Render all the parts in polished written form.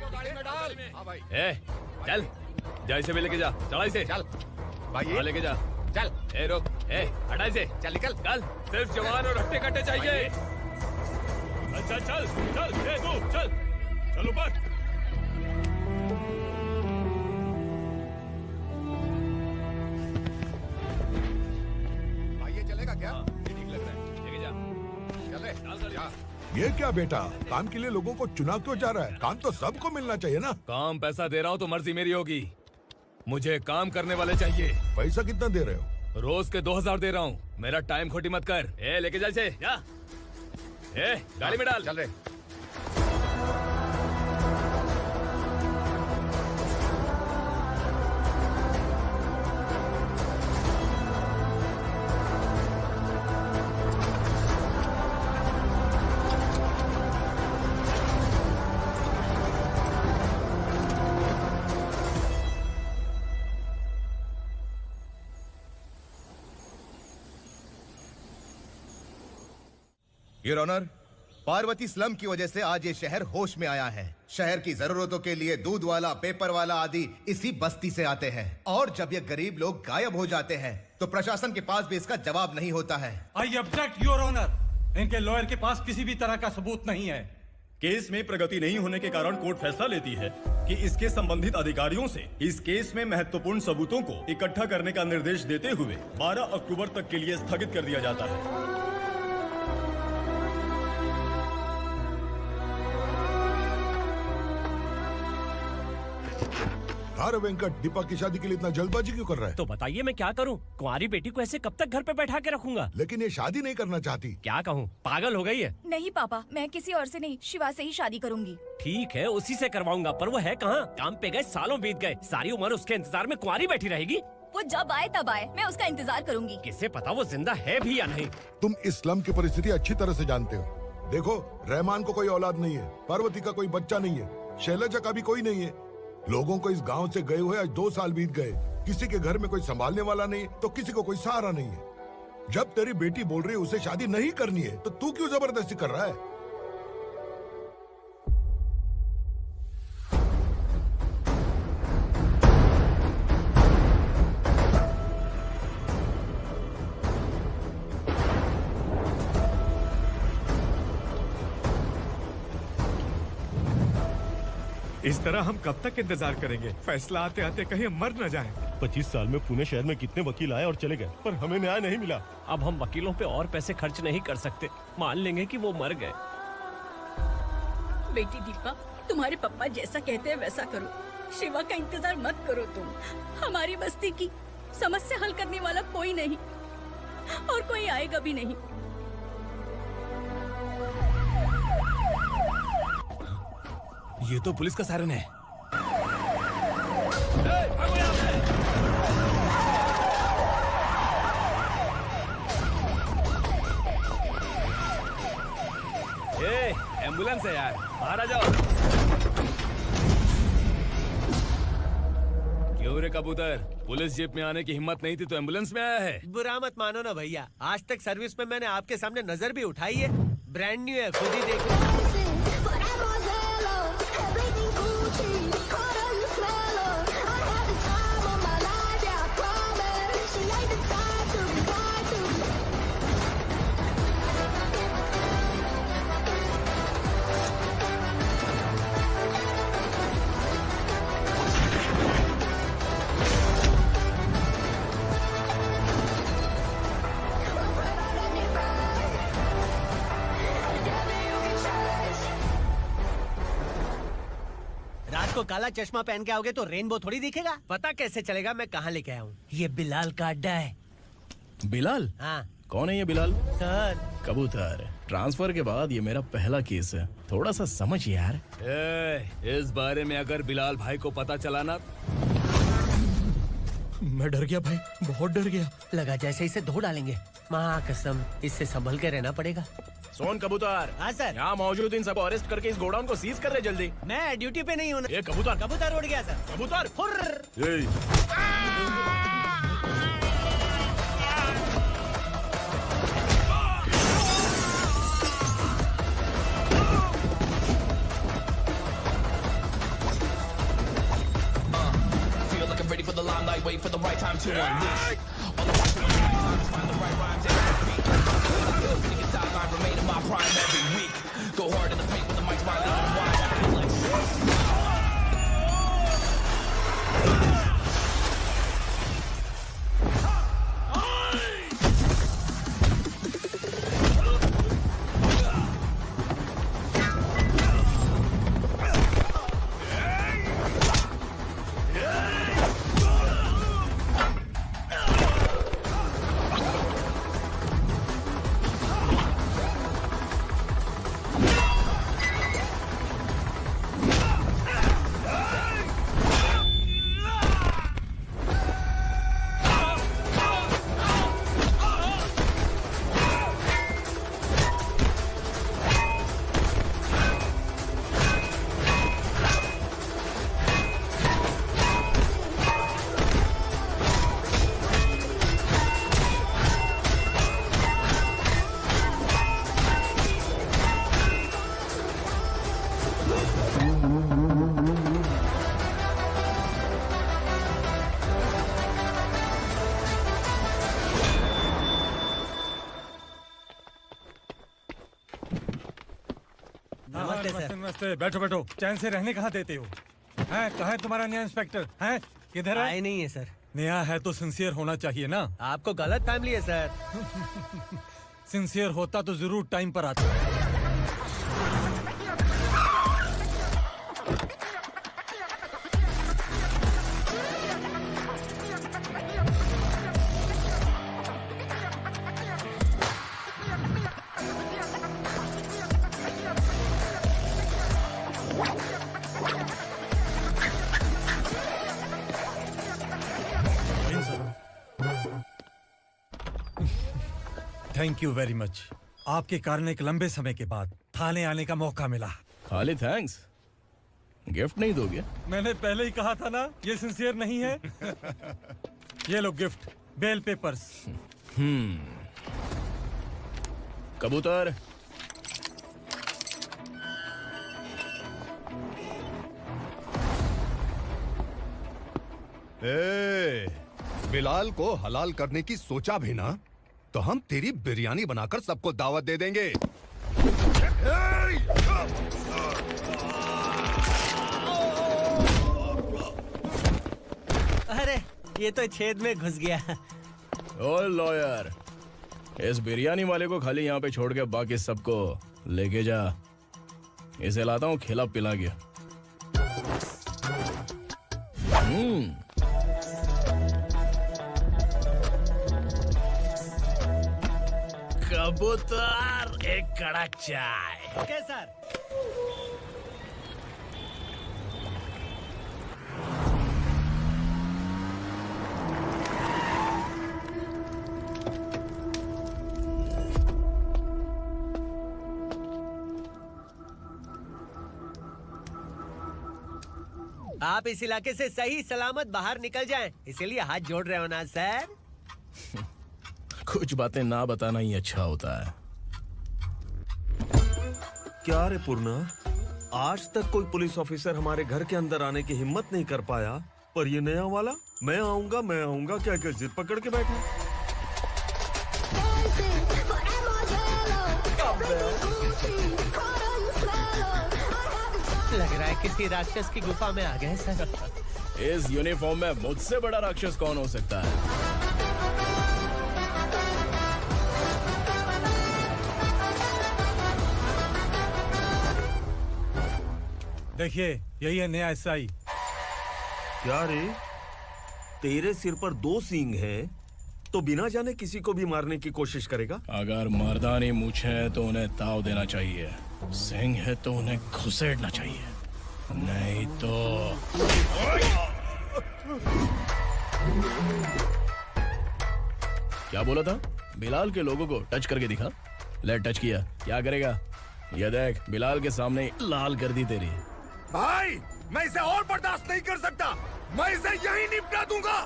गाड़ी में डाल। हाँ भाई। चल जा, इसे भी लेके जा, चला इसे। चल भाई, हाँ लेके जा। चल। रोक, हटा इसे। चल निकल। चल, सिर्फ जवान और हट्टे कट्टे चाहिए। अच्छा चल चल, तू चल, चल ऊपर। भाई ये चलेगा क्या? ये ठीक लग रहा है, लेके जा। चल रे, जा। ये क्या बेटा, काम के लिए लोगों को चुना क्यों जा रहा है? काम तो सबको मिलना चाहिए ना। काम पैसा दे रहा हूँ तो मर्जी मेरी होगी, मुझे काम करने वाले चाहिए। पैसा कितना दे रहे हो? रोज के 2000 दे रहा हूँ, मेरा टाइम खोटी मत कर। लेके जा इसे, जा। गाड़ी में डाल। चल रे। योर ऑनर, पार्वती स्लम की वजह से आज ये शहर होश में आया है। शहर की जरूरतों के लिए दूध वाला, पेपर वाला आदि इसी बस्ती से आते हैं, और जब ये गरीब लोग गायब हो जाते हैं तो प्रशासन के पास भी इसका जवाब नहीं होता है। आई ऑब्जेक्ट योर ऑनर, इनके लॉयर के पास किसी भी तरह का सबूत नहीं है। केस में प्रगति नहीं होने के कारण कोर्ट फैसला लेती है कि इसके संबंधित अधिकारियों से इस केस में महत्वपूर्ण सबूतों को इकट्ठा करने का निर्देश देते हुए 12 अक्टूबर तक के लिए स्थगित कर दिया जाता है। अरे वेंकट, दीपा की शादी के लिए इतना जल्दबाजी क्यों कर रहा है? तो बताइए मैं क्या करूं? कुंवारी बेटी को ऐसे कब तक घर पे बैठा के रखूंगा? लेकिन ये शादी नहीं करना चाहती। क्या कहूं, पागल हो गई है। नहीं पापा, मैं किसी और से नहीं, शिवा से ही शादी करूंगी। ठीक है, उसी से करवाऊंगा, पर वो है कहाँ? काम पे गए, सालों बीत गए, सारी उम्र उसके इंतजार में कुंवारी बैठी रहेगी। वो जब आए तब आए, मैं उसका इंतजार करूंगी। किसे पता वो जिंदा है भी या नहीं। तुम इस्लाम की परिस्थिति अच्छी तरह से जानते हो। देखो, रहमान को कोई औलाद नहीं है, पार्वती का कोई बच्चा नहीं है, शैलजा का भी कोई नहीं है। लोगों को इस गांव से गए हुए आज 2 साल बीत गए। किसी के घर में कोई संभालने वाला नहीं, तो किसी को कोई सहारा नहीं है। जब तेरी बेटी बोल रही है उसे शादी नहीं करनी है, तो तू क्यों जबरदस्ती कर रहा है? इस तरह हम कब तक इंतजार करेंगे? फैसला आते आते कहीं हम मर न जाएं। 25 साल में पुणे शहर में कितने वकील आए और चले गए, पर हमें न्याय नहीं मिला। अब हम वकीलों पे और पैसे खर्च नहीं कर सकते, मान लेंगे कि वो मर गए। बेटी दीपा, तुम्हारे पापा जैसा कहते हैं वैसा करो। शिवा का इंतजार मत करो तुम। हमारी बस्ती की समस्या हल करने वाला कोई नहीं, और कोई आएगा भी नहीं। ये तो पुलिस का सायरन है। एम्बुलेंस है यार, बाहर आ जाओ। क्यों रे कबूतर, पुलिस जीप में आने की हिम्मत नहीं थी तो एम्बुलेंस में आया है? बुरा मत मानो ना भैया, आज तक सर्विस में मैंने आपके सामने नजर भी उठाई है। ब्रांड न्यू है, खुद ही देखो। को काला चश्मा पहन के आओगे तो रेनबो थोड़ी दिखेगा। पता कैसे चलेगा मैं कहाँ लेके आया हूँ? ये बिलाल का अड्डा है। बिलाल? हाँ। कौन है ये बिलाल? सर। कबूतर, ट्रांसफर के बाद ये मेरा पहला केस है, थोड़ा सा समझ यार। इस बारे में अगर बिलाल भाई को पता चला ना। मैं डर गया भाई, बहुत डर गया। लगा जैसे इसे धो डालेंगे। माँ कसम, इससे संभल के रहना पड़ेगा। सोन कबूतर। हाँ सर। यहाँ मौजूद इन सबको अरेस्ट करके इस गोडाउन को सीज कर रहे जल्दी। मैं ड्यूटी पे नहीं हूँ। ये कबूतर। कबूतर उड़ गया सर। कबूतर। might wait for the right time to unleash. All the watch for the right time is find the right rhymes every beat. Niggas sideline remain in my prime every week. Go hard in the paint with the mic's wide open wide. I feel like नमस्ते, बैठो बैठो। चैन से रहने कहाँ देते हो? हैं कहाँ है तुम्हारा नया इंस्पेक्टर? हैं किधर है? आए नहीं है सर। नया है तो सिंसियर होना चाहिए ना। आपको गलत फैमिली है सर। सिंसियर होता तो जरूर टाइम पर आता। Thank you very much. आपके कारण एक लंबे समय के बाद थाने आने का मौका मिला। खाली थैंक्स, गिफ्ट नहीं दोगे? मैंने पहले ही कहा था ना ये सिंसियर नहीं है। ये लो गिफ्ट, बेल पेपर्स। कबूतर। बिलाल को हलाल करने की सोचा भी ना तो हम तेरी बिरयानी बनाकर सबको दावत दे देंगे। अरे ये तो छेद में घुस गया। ओ लॉयर, इस बिरयानी वाले को खाली यहाँ पे छोड़ के बाकी सबको लेके जा। इसे लाता हूँ खिला पिला गया। कबूतर, एक कड़क चाय। Okay sir. आप इस इलाके से सही सलामत बाहर निकल जाएं, इसीलिए हाथ जोड़ रहे हो ना सर। कुछ बातें ना बताना ही अच्छा होता है। क्या रे पूर्णा, आज तक कोई पुलिस ऑफिसर हमारे घर के अंदर आने की हिम्मत नहीं कर पाया, पर ये नया वाला मैं आऊंगा क्या जिद पकड़ के बैठा। लग रहा है किसी राक्षस की गुफा में आ गए सर। इस यूनिफॉर्म में मुझसे बड़ा राक्षस कौन हो सकता है? देखिए यही है नया एसआई। क्या रे, तेरे सिर पर 2 सींग हैं, तो बिना जाने किसी को भी मारने की कोशिश करेगा? अगर मर्दानी मूछें है तो उन्हें ताव देना चाहिए, सिंह है तो उन्हें घुसेड़ना चाहिए, नहीं तो। क्या बोला था? बिलाल के लोगों को टच करके दिखा। ले टच किया, क्या करेगा? ये देख, बिलाल के सामने ही लाल कर दी तेरी। भाई, मैं इसे और बर्दाश्त नहीं कर सकता। मैं इसे यहीं निपटा दूंगा।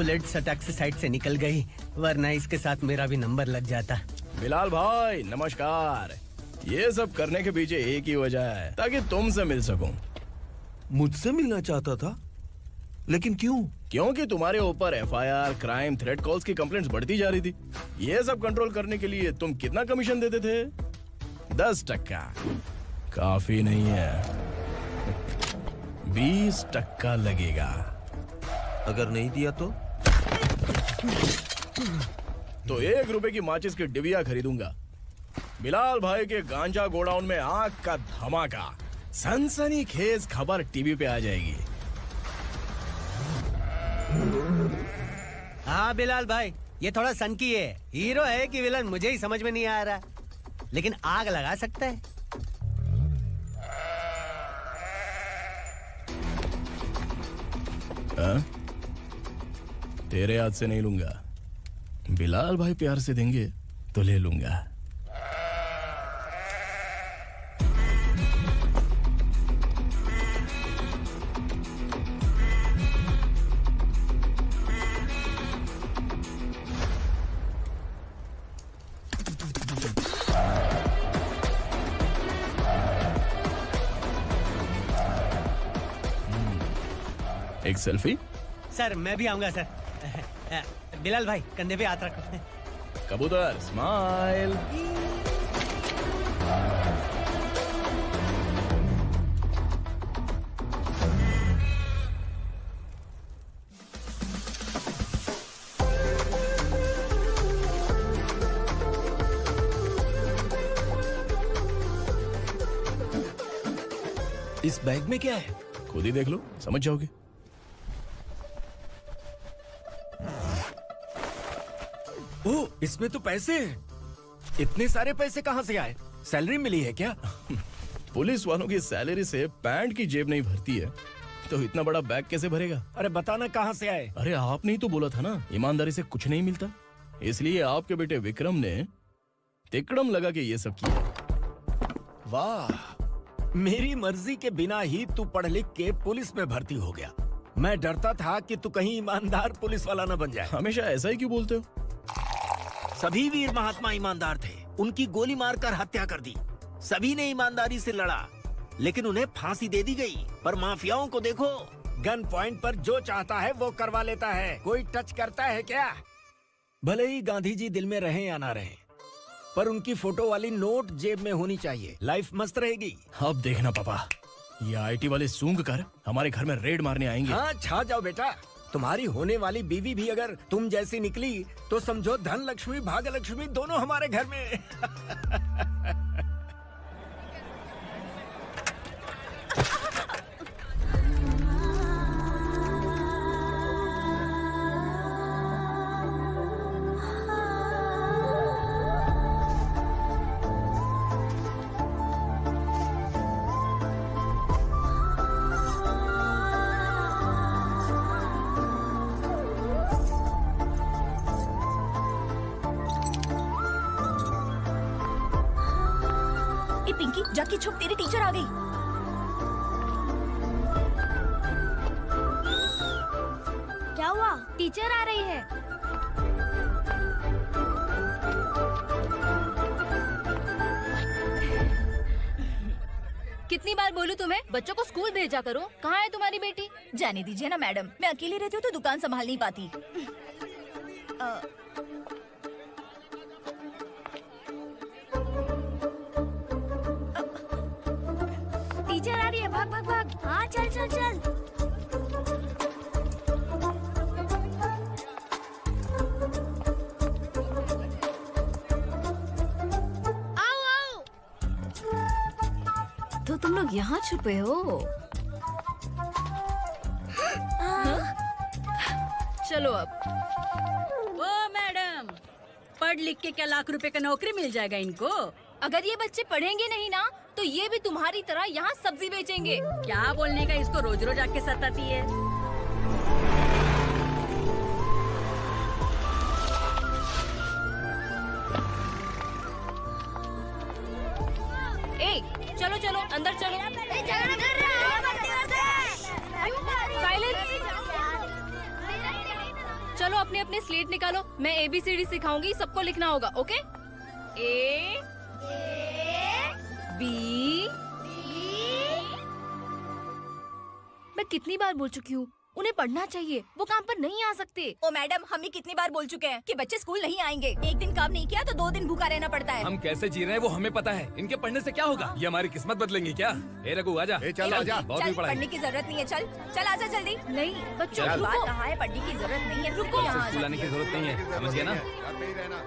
बुलेट सटक से साइड से निकल गई, वरना इसके साथ मेरा भी नंबर लग जाता। बिलाल भाई नमस्कार। ये सब करने के पीछे एक ही वजह है, ताकि तुमसे मिल सकूं। मुझसे मिलना चाहता था, लेकिन क्यों? क्योंकि तुम्हारे ऊपर एफआईआर, क्राइम, थ्रेट कॉल्स की कंप्लेंट्स बढ़ती जा रही थी। ये सब कंट्रोल करने के लिए तुम कितना कमीशन देते थे? 10%। काफी नहीं है, 20% लगेगा। अगर नहीं दिया तो 1 रुपए की माचिस की डिबिया खरीदूंगा। बिलाल भाई के गांजा गोडाउन में आग का धमाका, सनसनीखेज खबर टीवी पे आ जाएगी। हाँ बिलाल भाई, ये थोड़ा सनकी है। हीरो है कि विलन मुझे ही समझ में नहीं आ रहा, लेकिन आग लगा सकता है। तेरे हाथ से नहीं लूंगा, बिलाल भाई प्यार से देंगे तो ले लूंगा। एक सेल्फी? सर मैं भी आऊंगा सर। बिलाल भाई कंधे पे हाथ रखो। कबूतर स्माइल। इस बैग में क्या है? खुद ही देख लो, समझ जाओगे। ओह, इसमें तो पैसे हैं। इतने सारे पैसे कहाँ से आए? सैलरी मिली है क्या? पुलिस वालों की सैलरी से पैंट की जेब नहीं भरती है, तो इतना बड़ा बैग कैसे भरेगा? अरे बताना कहाँ से आए? अरे आपने ही तो बोला था ना, ईमानदारी से कुछ नहीं मिलता। इसलिए आपके बेटे विक्रम ने तिकड़म लगा के ये सब किया। वाह, मेरी मर्जी के बिना ही तू पढ़ लिख के पुलिस में भर्ती हो गया। मैं डरता था कि तू कहीं ईमानदार पुलिस वाला न बन जाए। हमेशा ऐसा ही क्यों बोलते हो? सभी वीर महात्मा ईमानदार थे, उनकी गोली मारकर हत्या कर दी। सभी ने ईमानदारी से लड़ा, लेकिन उन्हें फांसी दे दी गई। पर माफियाओं को देखो, गन पॉइंट पर जो चाहता है वो करवा लेता है। कोई टच करता है क्या? भले ही गांधी जी दिल में रहे या ना रहे, पर उनकी फोटो वाली नोट जेब में होनी चाहिए। लाइफ मस्त रहेगी। अब देखना पापा, ये आईटी वाले सूंघ कर हमारे घर में रेड मारने आएंगे। हाँ, छा जाओ बेटा। तुम्हारी होने वाली बीवी भी अगर तुम जैसी निकली तो समझो धन लक्ष्मी भाग्य लक्ष्मी दोनों हमारे घर में। पिंकी जाके छुप, तेरी टीचर आ गई। क्या हुआ? टीचर आ रही है। कितनी बार बोलूं तुम्हें, बच्चों को स्कूल भेजा करो। कहाँ है तुम्हारी बेटी? जाने दीजिए ना मैडम, मैं अकेली रहती हूँ तो दुकान संभाल नहीं पाती। टीचर आ रही है, भाग भाग भाग। हाँ चल चल चल। आओ आओ। तो तुम लोग यहाँ छुपे हो? चलो अब। ओ मैडम, पढ़ लिख के क्या लाख रुपए का नौकरी मिल जाएगा इनको? अगर ये बच्चे पढ़ेंगे नहीं ना, तो ये भी तुम्हारी तरह यहाँ सब्जी बेचेंगे। क्या बोलने का, इसको रोज रोज आके सताती है। ए, चलो चलो अंदर चलो। साइलेंस। चलो अपने अपने स्लेट निकालो, मैं ABCD सिखाऊंगी, सबको लिखना होगा, ओके? A B। मैं कितनी बार बोल चुकी हूँ, उन्हें पढ़ना चाहिए, वो काम पर नहीं आ सकते। ओ मैडम, हम ही कितनी बार बोल चुके हैं कि बच्चे स्कूल नहीं आएंगे। एक दिन काम नहीं किया तो 2 दिन भूखा रहना पड़ता है। हम कैसे जी रहे हैं वो हमें पता है, इनके पढ़ने से क्या होगा? ये हमारी किस्मत बदलेंगी क्या? ए रघु आजा। चल आजा, बहुत भी पढ़ाई। पढ़ने की जरूरत नहीं है, चल चल आजा जल्दी। नहीं बच्चों, चल। बात कहाँ है, पढ़ने की जरूरत नहीं है, रुको। स्कूल आने की जरूरत नहीं है, समझ गया ना? घर में ही रहना।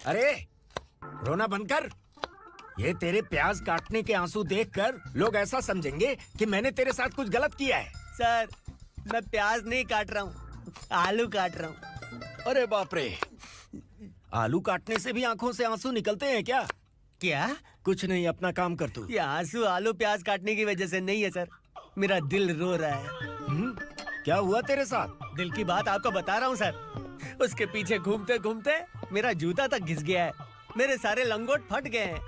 अरे रोना बंद कर। ये तेरे प्याज काटने के आंसू देखकर लोग ऐसा समझेंगे कि मैंने तेरे साथ कुछ गलत किया है। सर, मैं प्याज नहीं काट रहा हूँ, आलू काट रहा हूँ। अरे बाप रे, आलू काटने से भी आंखों से आंसू निकलते हैं क्या? क्या? कुछ नहीं, अपना काम कर तू। ये आंसू आलू प्याज काटने की वजह से नहीं है सर, मेरा दिल रो रहा है। क्या हुआ तेरे साथ? दिल की बात आपको बता रहा हूँ सर। उसके पीछे घूमते घूमते मेरा जूता तक घिस गया है, मेरे सारे लंगोट फट गए हैं,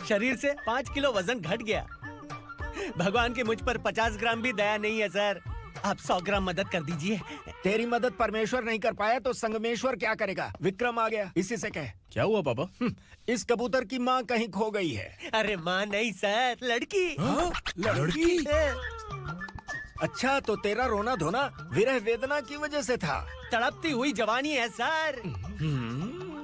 शरीर से 5 किलो वजन घट गया। भगवान की मुझ पर 50 ग्राम भी दया नहीं है सर, आप 100 ग्राम मदद कर दीजिए। तेरी मदद परमेश्वर नहीं कर पाया तो संगमेश्वर क्या करेगा? विक्रम आ गया, इसी से कह। क्या हुआ पापा? इस कबूतर की माँ कहीं खो गई है। अरे माँ नहीं सर, लड़की। लड़की? अच्छा, तो तेरा रोना धोना विरह वेदना की वजह से था। तड़पती हुई जवानी है सर।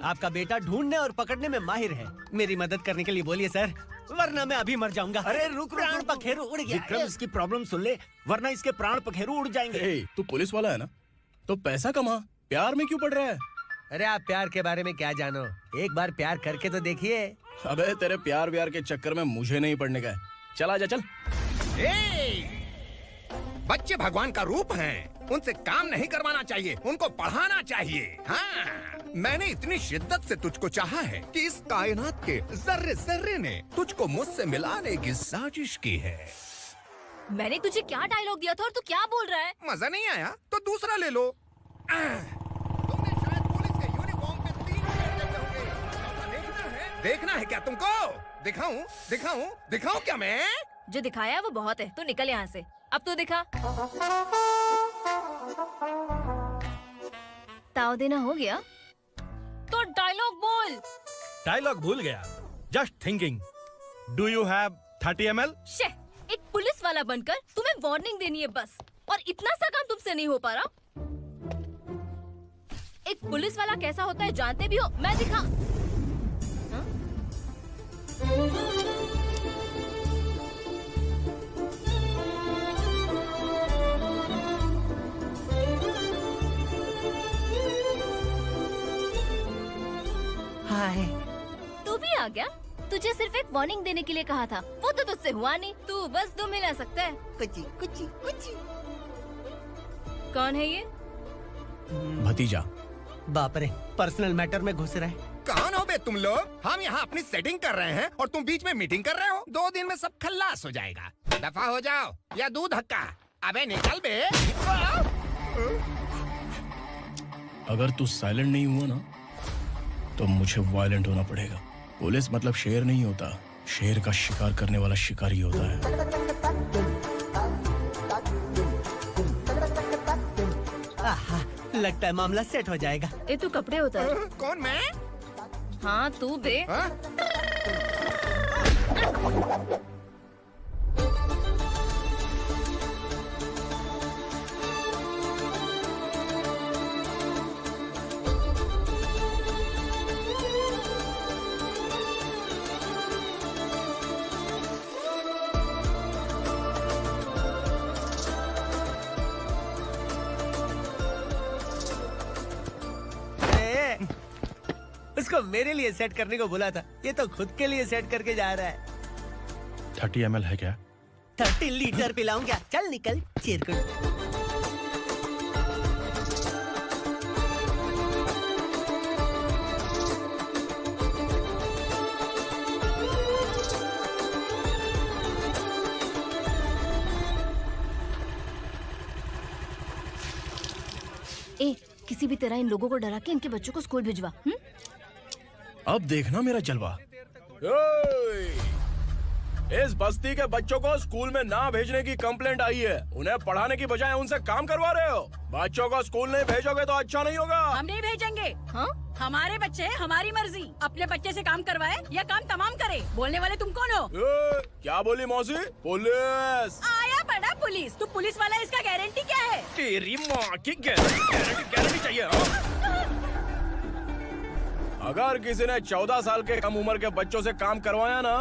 आपका बेटा ढूंढने और पकड़ने में माहिर है, मेरी मदद करने के लिए बोलिए सर, वरना मैं अभी मर जाऊंगा। अरे रुक, प्राण पखेरु उड़ गया। विक्रम, इसकी प्रॉब्लम सुन ले, वरना इसके प्राण पखेरु उड़ जाएंगे। तू पुलिस वाला है ना, तो पैसा कमा, प्यार में क्यों पड़ रहा है? अरे आप प्यार के बारे में क्या जानो, एक बार प्यार करके तो देखिए। अबे तेरे प्यार व्यार के चक्कर में मुझे नहीं पड़ने का है। चल आजा, चल। बच्चे भगवान का रूप हैं, उनसे काम नहीं करवाना चाहिए, उनको पढ़ाना चाहिए। हाँ, मैंने इतनी शिद्दत से तुझको चाहा है कि इस कायनात के जर्रे जर्रे ने तुझको मुझसे मिलाने की साजिश की है। मैंने तुझे क्या डायलॉग दिया था और तू क्या बोल रहा है? मजा नहीं आया तो दूसरा ले लो। तुमने शायद पुलिस के यूनिफॉर्म पे 3 शेर जमे होंगे। देखना है क्या तुमको? दिखाऊं दिखाऊं दिखाऊं क्या मैं? जो दिखाया वो बहुत है, तू निकल यहाँ से। अब तो दिखा। ताव देना हो गया तो डायलॉग बोल। डायलॉग भूल गया। Just thinking, do you have 30 ml? शे, एक पुलिस वाला बनकर तुम्हें वार्निंग देनी है बस, और इतना सा काम तुमसे नहीं हो पा रहा। एक पुलिस वाला कैसा होता है जानते भी हो? मैं दिखा। हाँ? हाय, तू भी आ गया? तुझे सिर्फ एक वार्निंग देने के लिए कहा था, वो तो तुझसे हुआ नहीं। तू बस दुम हिला सकता है। कुची कुची कुची। कौन है ये? भतीजा। बाप रे, पर्सनल मैटर में घुस रहा है। कौन हो बे तुम लोग? हम यहाँ अपनी सेटिंग कर रहे हैं और तुम बीच में मीटिंग कर रहे हो। 2 दिन में सब खल्लास हो जाएगा। दफा हो जाओ या दूध हक्का। अबे निकल बे। अगर तू साइलेंट नहीं हुआ ना तो मुझे वायलेंट होना पड़ेगा। पुलिस मतलब शेर नहीं होता, शेर का शिकार करने वाला शिकारी होता है। आहा, लगता है मामला सेट हो जाएगा। ए तू कपड़े उतार। कौन मैं? हाँ तू बे। उसको मेरे लिए सेट करने को बोला था, ये तो खुद के लिए सेट करके जा रहा है। 30 ml है क्या? 30 लीटर पिलाऊं क्या? चल निकल चिरकुट। ए, किसी भी तरह इन लोगों को डरा के इनके बच्चों को स्कूल भिजवा। अब देखना मेरा जलवा। इस बस्ती के बच्चों को स्कूल में ना भेजने की कंप्लेंट आई है। उन्हें पढ़ाने की बजाय उनसे काम करवा रहे हो। बच्चों को स्कूल नहीं भेजोगे तो अच्छा नहीं होगा। हम नहीं भेजेंगे। हाँ? हमारे बच्चे हमारी मर्जी। अपने बच्चे से काम करवाए या काम तमाम करे। बोलने वाले तुम कौन हो? क्या बोली मौसी? पुलिस आया बड़ा पुलिस। तू पुलिस वाला, इसका गारंटी क्या है? तेरी माँ की गारंटी चाहिए। अगर किसी ने 14 साल के कम उम्र के बच्चों से काम करवाया ना,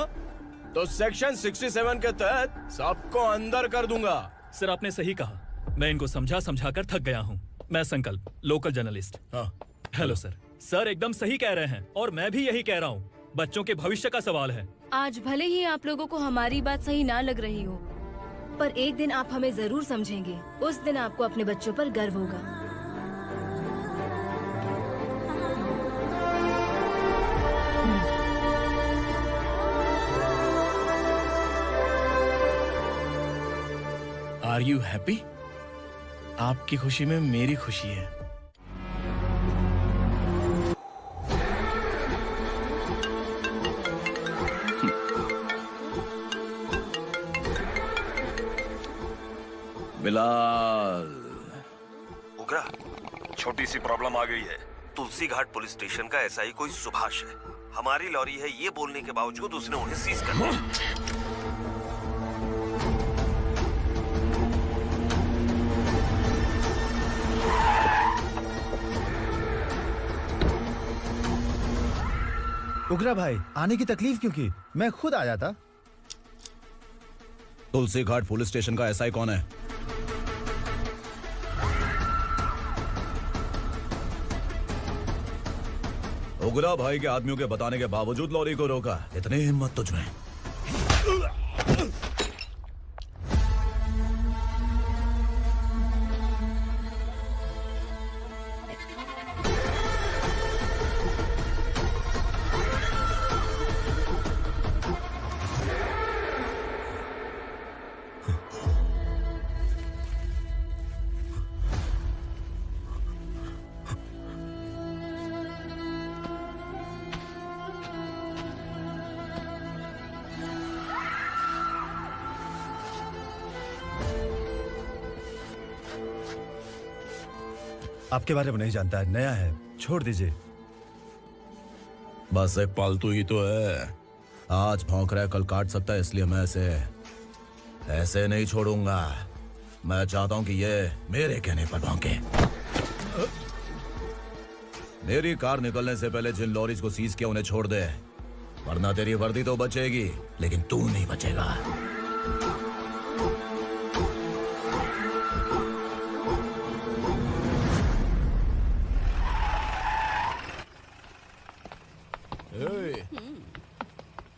तो सेक्शन 67 के तहत सबको अंदर कर दूंगा। सर आपने सही कहा। मैं इनको समझा कर थक गया हूँ। मैं संकल्प, local journalist. Hello sir. Sir एकदम सही कह रहे हैं और मैं भी यही कह रहा हूँ। बच्चों के भविष्य का सवाल है। आज भले ही आप लोगों को हमारी बात सही ना लग रही हो, पर एक दिन आप हमें जरूर समझेंगे। उस दिन आपको अपने बच्चों पर गर्व होगा। Are you happy? आपकी खुशी में मेरी खुशी है। बिलाल। उगरा, छोटी सी प्रॉब्लम आ गई है। तुलसी घाट पुलिस स्टेशन का एसआई कोई सुभाष है। हमारी लॉरी है ये बोलने के बावजूद उसने उन्हें सीज कर दिया। उगरा भाई, आने की तकलीफ क्यों की? मैं खुद आया था। तुलसी घाट पुलिस स्टेशन का एसआई कौन है? उगरा भाई के आदमियों के बताने के बावजूद लॉरी को रोका। इतनी हिम्मत तुझमें? आपके बारे में नहीं जानता है, नया है, छोड़ दीजिए। बस एक पालतू ही तो है। आज भौंक रहा है, कल काट सकता है, इसलिए मैं ऐसे नहीं छोड़ूंगा। मैं चाहता हूं कि ये मेरे कहने पर भौंके। मेरी कार निकलने से पहले जिन लॉरीज को सीज किया उन्हें छोड़ दे, वरना तेरी वर्दी तो बचेगी लेकिन तू नहीं बचेगा।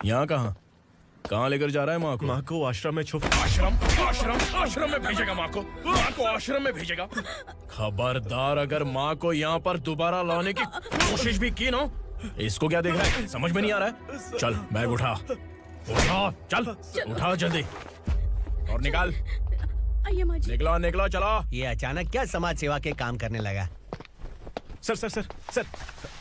यहाँ कहाँ लेकर जा रहा है माँ को? माँ को आश्रम में छुप। आश्रम में भेजेगा माँ को? माँ को आश्रम में भेजेगा? खबरदार, अगर माँ को यहाँ पर दोबारा लाने की कोशिश भी की ना, इसको क्या देख रहा है? समझ में नहीं आ रहा है? चल बैग उठा, चल उठा जल्दी और निकाल। निकला चला। ये अचानक क्या समाज सेवा के काम करने लगा? सर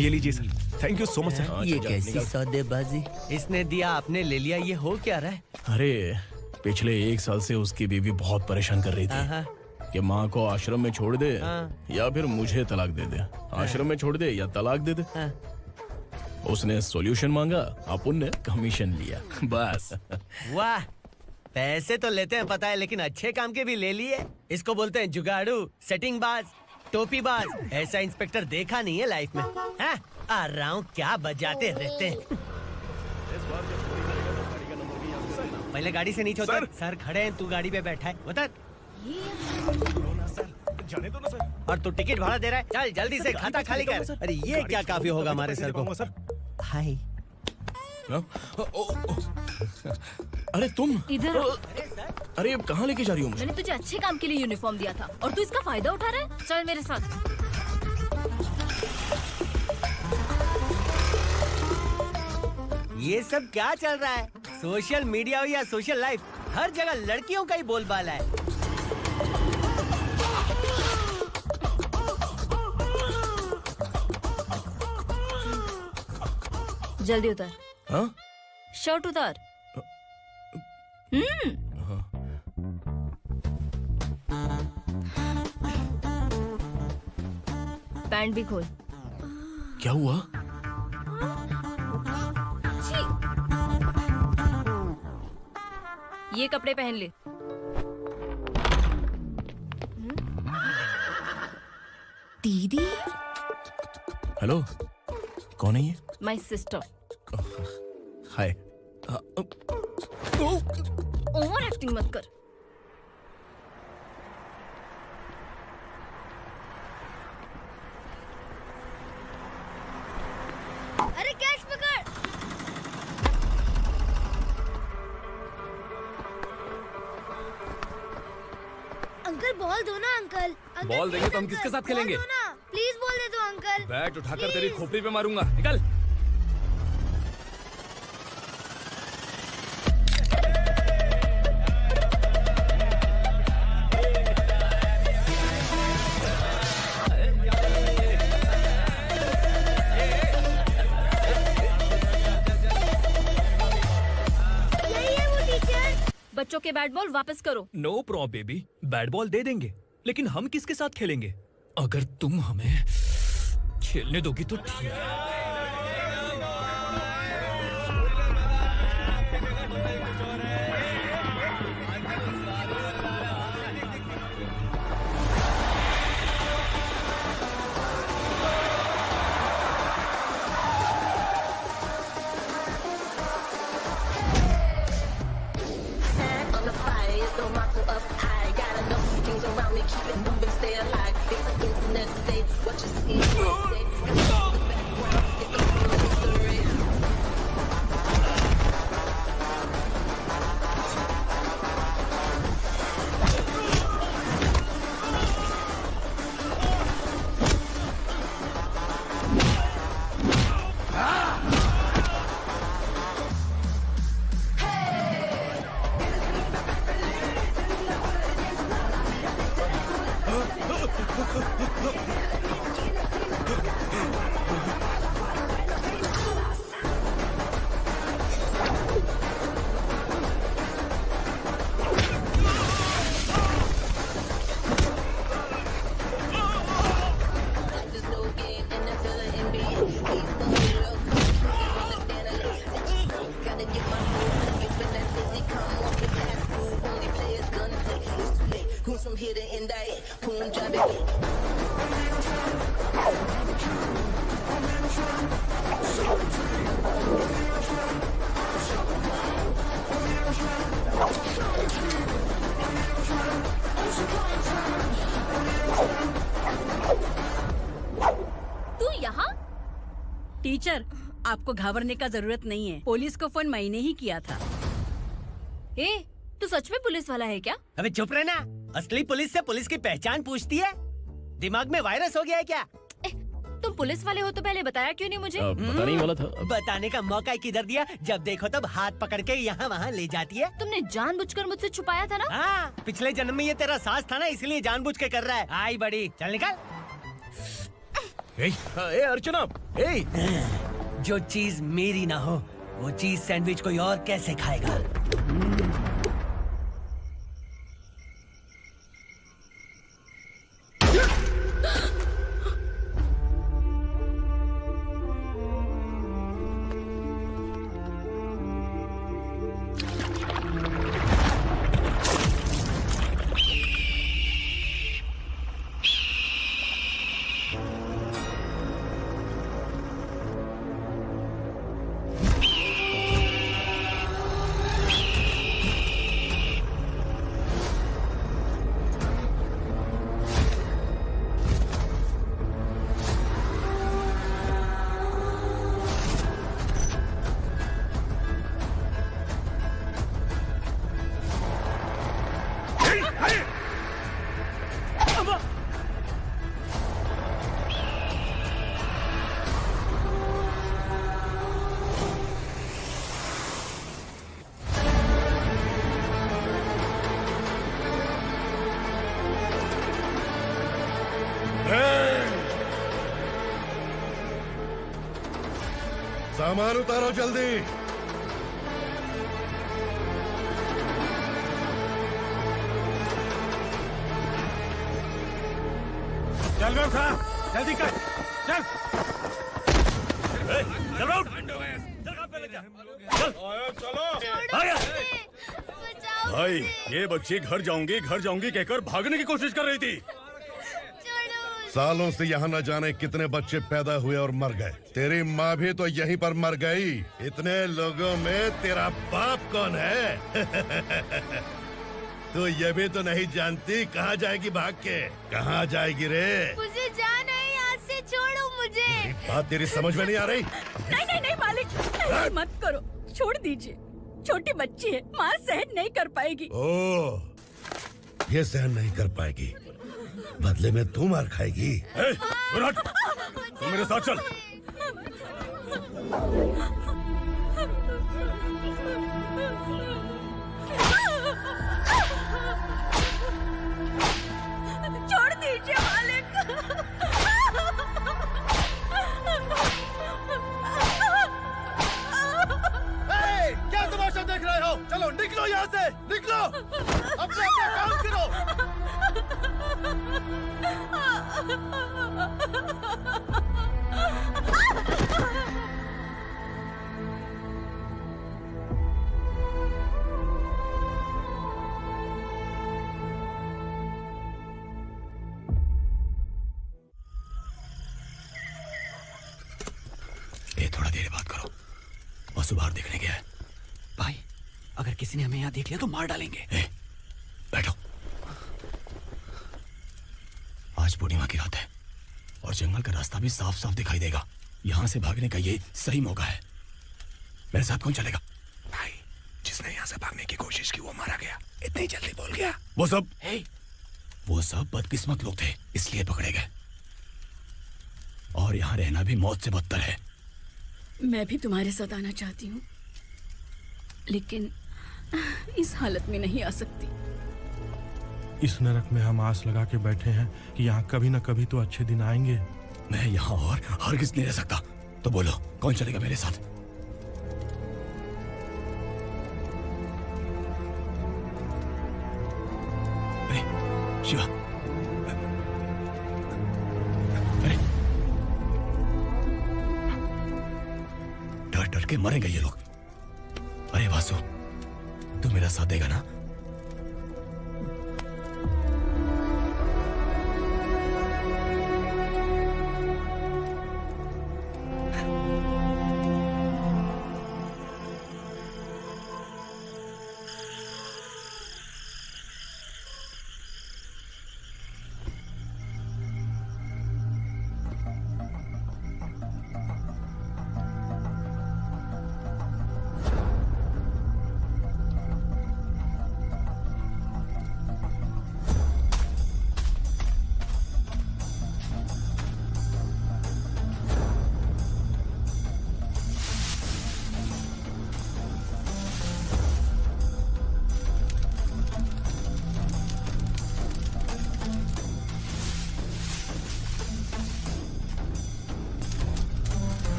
ये लीजिए sir. Thank you so much sir. ये कैसी सौदेबाजी? इसने दिया, आपने ले लिया, ये हो क्या रहा है? अरे पिछले 1 साल से उसकी बीवी बहुत परेशान कर रही थी कि माँ को आश्रम में छोड़ दे या फिर मुझे तलाक दे दे। आश्रम में छोड़ दे या तलाक दे दे। उसने सॉल्यूशन मांगा, अपन ने कमीशन लिया, बस। वाह, पैसे तो लेते हैं पता है, लेकिन अच्छे काम के भी ले लिए। इसको बोलते हैं जुगाड़ू, सेटिंग बाज, टोपी बाज। ऐसा इंस्पेक्टर देखा नहीं है लाइफ में। हाँ? आ रहा हूँ, क्या बजाते रहते हैं। पहले गाड़ी से नीचे उतर। सर खड़े हैं, तू गाड़ी पे बैठा है, उतर। जाने दो ना सर। और तू टिकट भाड़ा दे रहा है, चल जल्दी से खाता खाली कर। अरे ये क्या काफी होगा हमारे सर को। हाय। अरे तुम इधर। अरे अब कहाँ लेके जा रही हो मुझे? मैंने तुझे अच्छे काम के लिए यूनिफॉर्म दिया था और तू इसका फायदा उठा रहा है। चल मेरे साथ। ये सब क्या चल रहा है? सोशल मीडिया हो या सोशल लाइफ, हर जगह लड़कियों का ही बोलबाला है। जल्दी उतर। हाँ? शर्ट उतार। पैंट भी खोल। क्या हुआ? ये कपड़े पहन ले। दीदी। हेलो, कौन है ये? My sister. Hi. Over acting मत कर। अरे कैच पकड़। अंकल बॉल दो ना अंकल। बॉल देंगे तो हम किसके साथ खेलेंगे? प्लीज बॉल दे दो अंकल। बैट उठाकर तेरी खोपड़ी पे मारूंगा। निकल। बच्चों के बैट बॉल वापस करो। No problem baby, bat ball दे देंगे, लेकिन हम किसके साथ खेलेंगे? अगर तुम हमें खेलने दोगी तो ठीक है। टीचर, आपको घबराने का जरूरत नहीं है। पुलिस को फोन मैंने ही किया था। ए, तू सच में पुलिस वाला है क्या? अबे चुप रहना। असली पुलिस से पुलिस की पहचान पूछती है? दिमाग में वायरस हो गया है क्या? तुम पुलिस वाले हो तो पहले बताया क्यों नहीं मुझे? बताने ही वाला था। बताने का मौका किधर दिया? जब देखो तब हाथ पकड़ के यहाँ वहाँ ले जाती है। तुमने जानबूझकर मुझसे छुपाया था ना? हाँ, पिछले जन्म में ये तेरा सास था ना, इसलिए जानबूझ के कर रहा है। आई बड़ी, चल निकल। ए अर्चना, ए! जो चीज मेरी ना हो, वो चीज सैंडविच कोई और कैसे खाएगा? सामान उतारो जल्दी। चल बे उठा, जल्दी कर, चल। चल राउंड। भाई ये बच्ची घर जाऊंगी कहकर भागने की कोशिश कर रही थी। सालों से यहाँ न जाने कितने बच्चे पैदा हुए और मर गए। तेरी माँ भी तो यहीं पर मर गई। इतने लोगों में तेरा बाप कौन है? तू ये भी तो नहीं जानती कहाँ जाएगी भाग के? कहाँ जाएगी रे? मुझे जाना है, यहाँ से छोड़ो मुझे। बात तेरी समझ में नहीं आ रही? नहीं मालिक, ऐसे मत करो, छोड़ दीजिए। छोटी बच्ची है, माँ सहन नहीं कर पाएगी। ओह, ये सहन नहीं कर पाएगी, बदले में तू मार खाएगी। तू मेरे साथ चल। छोड़ दीजिए मालिक। क्या तमाशा देख रहे हो? चलो निकलो यहाँ से, निकलो। अपना काम करो। ये थोड़ा देर बात करो, वसु बाहर देखने गया है। भाई, अगर किसी ने हमें यहाँ देख लिया तो मार डालेंगे। बैठो। आज पूर्णिमा की रात है और जंगल का रास्ता भी साफ साफ दिखाई देगा। यहाँ से भागने का ये सही मौका है। मेरे साथ कौन चलेगा? भाई, जिसने यहाँ से भागने की कोशिश की वो मारा गया। इतनी जल्दी बोल गया। वो सब बदकिस्मत लोग थे, इसलिए पकड़े गए। और यहाँ रहना भी मौत से बदतर है। मैं भी तुम्हारे साथ आना चाहती हूँ, लेकिन इस हालत में नहीं आ सकती। इस नरक में हम आस लगा के बैठे हैं कि यहाँ कभी न कभी तो अच्छे दिन आएंगे। मैं यहाँ और हरगिज़ नहीं रह सकता। तो बोलो, कौन चलेगा मेरे साथ? अरे शिवा, अरे डर डर के मरेंगे ये लोग। अरे वासु, तू मेरा साथ देगा ना?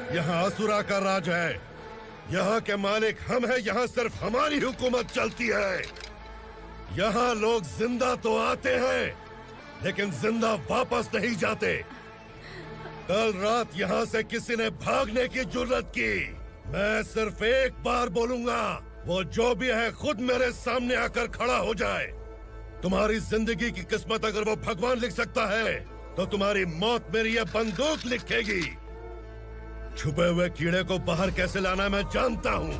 यहाँ असुरा का राज है। यहाँ के मालिक हम हैं। यहाँ सिर्फ हमारी हुकूमत चलती है। यहाँ लोग जिंदा तो आते हैं लेकिन जिंदा वापस नहीं जाते। कल रात यहाँ से किसी ने भागने की जुर्रत की, मैं सिर्फ एक बार बोलूंगा, वो जो भी है खुद मेरे सामने आकर खड़ा हो जाए। तुम्हारी जिंदगी की किस्मत अगर वो भगवान लिख सकता है तो तुम्हारी मौत मेरी ये बंदूक लिखेगी। छुपे हुए कीड़े को बाहर कैसे लाना मैं जानता हूँ।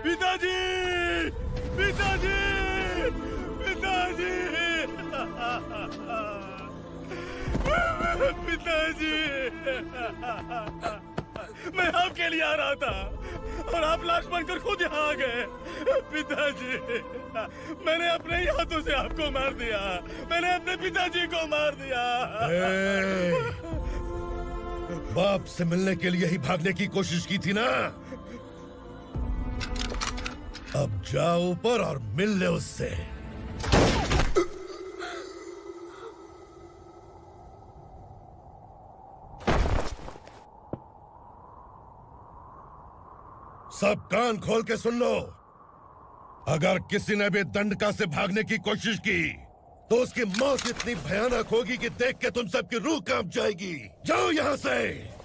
पिताजी, पिताजी, पिताजी, पिताजी, मैं आपके लिए आ रहा था और आप लाश बनकर खुद यहाँ आ गए। पिताजी, मैंने अपने ही हाथों से आपको मार दिया। मैंने अपने पिताजी को मार दिया। बाप से मिलने के लिए ही भागने की कोशिश की थी ना? अब जाओ ऊपर और मिल ले उससे। सब कान खोल के सुन लो। अगर किसी ने भी दंडका से भागने की कोशिश की तो उसकी मौत इतनी भयानक होगी कि देख के तुम सबकी रूह कांप जाएगी। जाओ यहाँ से।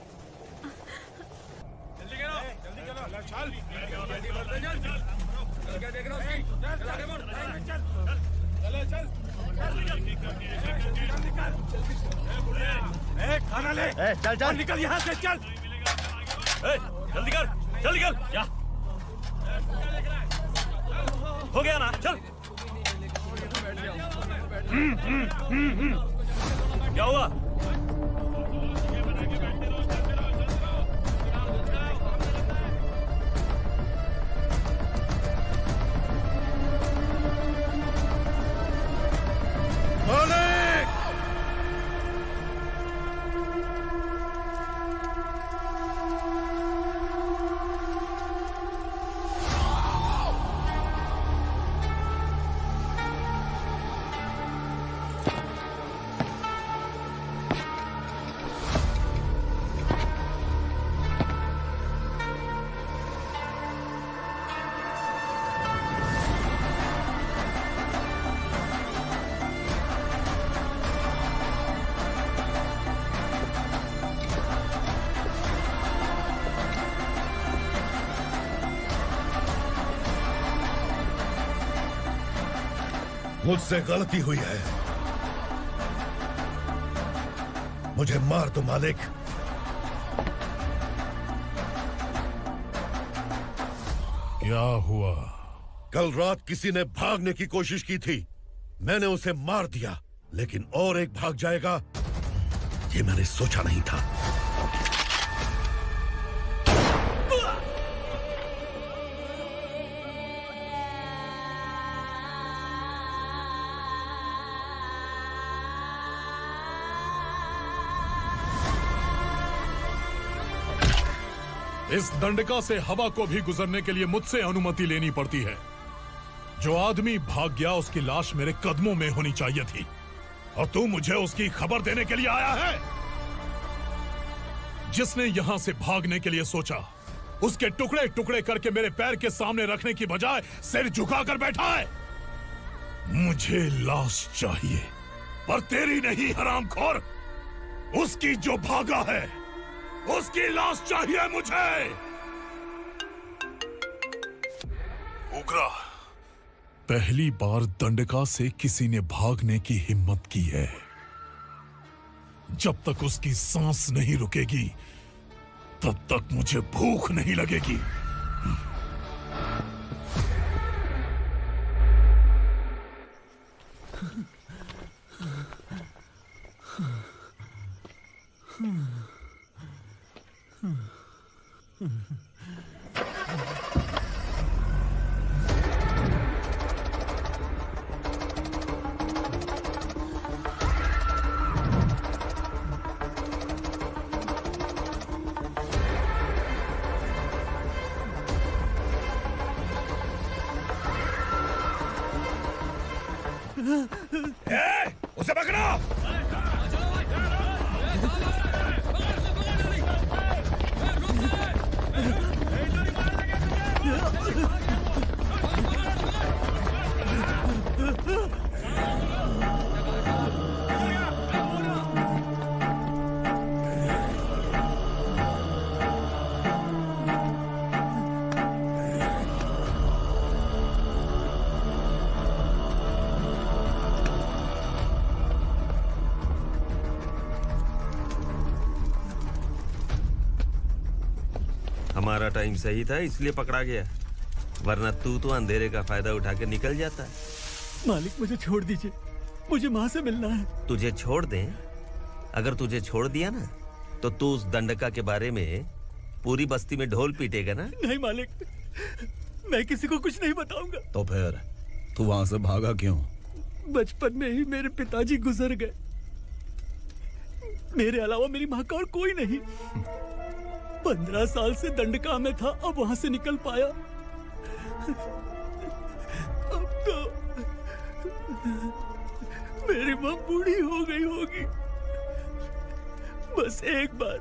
खाना ले। चल चल निकल यहाँ से, चल। जल्दी कर, जल्दी कर। क्या हो गया ना? चल। क्या हुआ? मुझसे गलती हुई है, मुझे मार दो मालिक। क्या हुआ? कल रात किसी ने भागने की कोशिश की थी, मैंने उसे मार दिया, लेकिन और एक भाग जाएगा ये मैंने सोचा नहीं था। इस दंडका से हवा को भी गुजरने के लिए मुझसे अनुमति लेनी पड़ती है। जो आदमी भाग गया उसकी लाश मेरे कदमों में होनी चाहिए थी, और तू मुझे उसकी खबर देने के लिए आया है। जिसने यहां से भागने के लिए सोचा उसके टुकड़े टुकड़े करके मेरे पैर के सामने रखने की बजाय सिर झुकाकर बैठा है। मुझे लाश चाहिए, पर तेरी नहीं हरामखोर, उसकी जो भागा है उसकी लाश चाहिए मुझे। उग्रा, पहली बार दंडका से किसी ने भागने की हिम्मत की है। जब तक उसकी सांस नहीं रुकेगी तब तक मुझे भूख नहीं लगेगी। हमारा टाइम सही था इसलिए पकड़ा गया, वरना तू तो अंधेरे का फायदा उठा के निकल जाता। मालिक मुझे छोड़ दीजिए, मुझे माँ से मिलना है। तुझे छोड़ दें? अगर तुझे छोड़ दिया ना तो तू उस दंडका के बारे में पूरी बस्ती में ढोल पीटेगा ना। नहीं मालिक, मैं किसी को कुछ नहीं बताऊंगा। तो फिर तू वहां से भागा क्यों? बचपन में ही मेरे पिताजी गुजर गए, मेरे अलावा मेरी माँ का और कोई नहीं। 15 साल से दंडका में था, अब वहां से निकल पाया। अब तो मेरी माँ बूढ़ी हो गई होगी। बस एक बार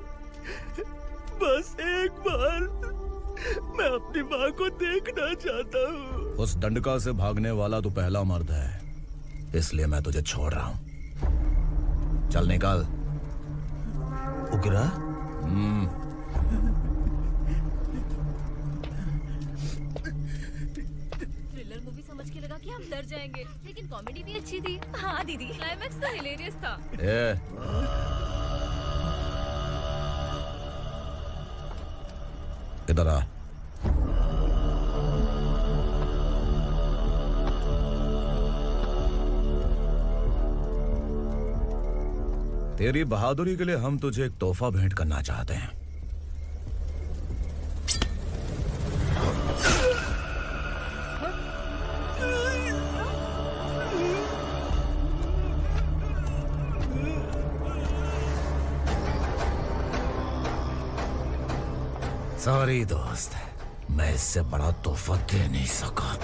मैं अपनी माँ को देखना चाहता हूँ। उस दंडका से भागने वाला तो पहला मर्द है, इसलिए मैं तुझे छोड़ रहा हूँ। चल निकल। उग्रा? थ्रिलर मूवी समझ के लगा कि हम डर जाएंगे, लेकिन कॉमेडी भी अच्छी थी। हाँ दीदी, क्लाइमैक्स तो हिलेरियस था। इधर आ। तेरी बहादुरी के लिए हम तुझे एक तोहफा भेंट करना चाहते हैं। सॉरी दोस्त, मैं इससे बड़ा तोहफा दे नहीं सका।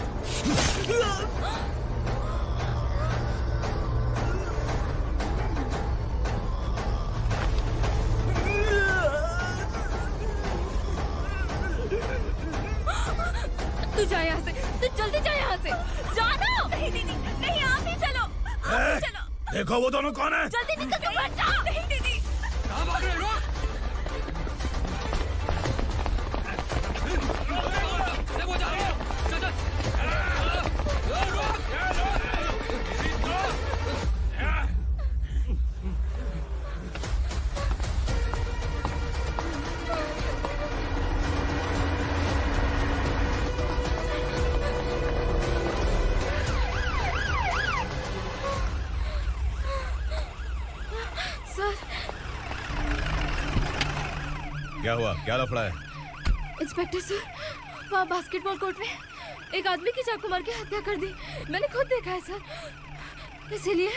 तू जा यहाँ से, तू जल्दी जा यहाँ से। जाना। नहीं दीदी, नहीं आप ही चलो, आप ही चलो। देखो वो दोनों कौन है? जल्दी निकल के मत जाओ। नहीं दीदी। कहाँ भाग रहे हो? वो जा रहे हो। चल क्या हुआ? क्या लफड़ा है? इंस्पेक्टर सर, वहाँ बास्केटबॉल कोर्ट में एक आदमी की चाकू मार के हत्या कर दी। मैंने खुद देखा है सर, इसीलिए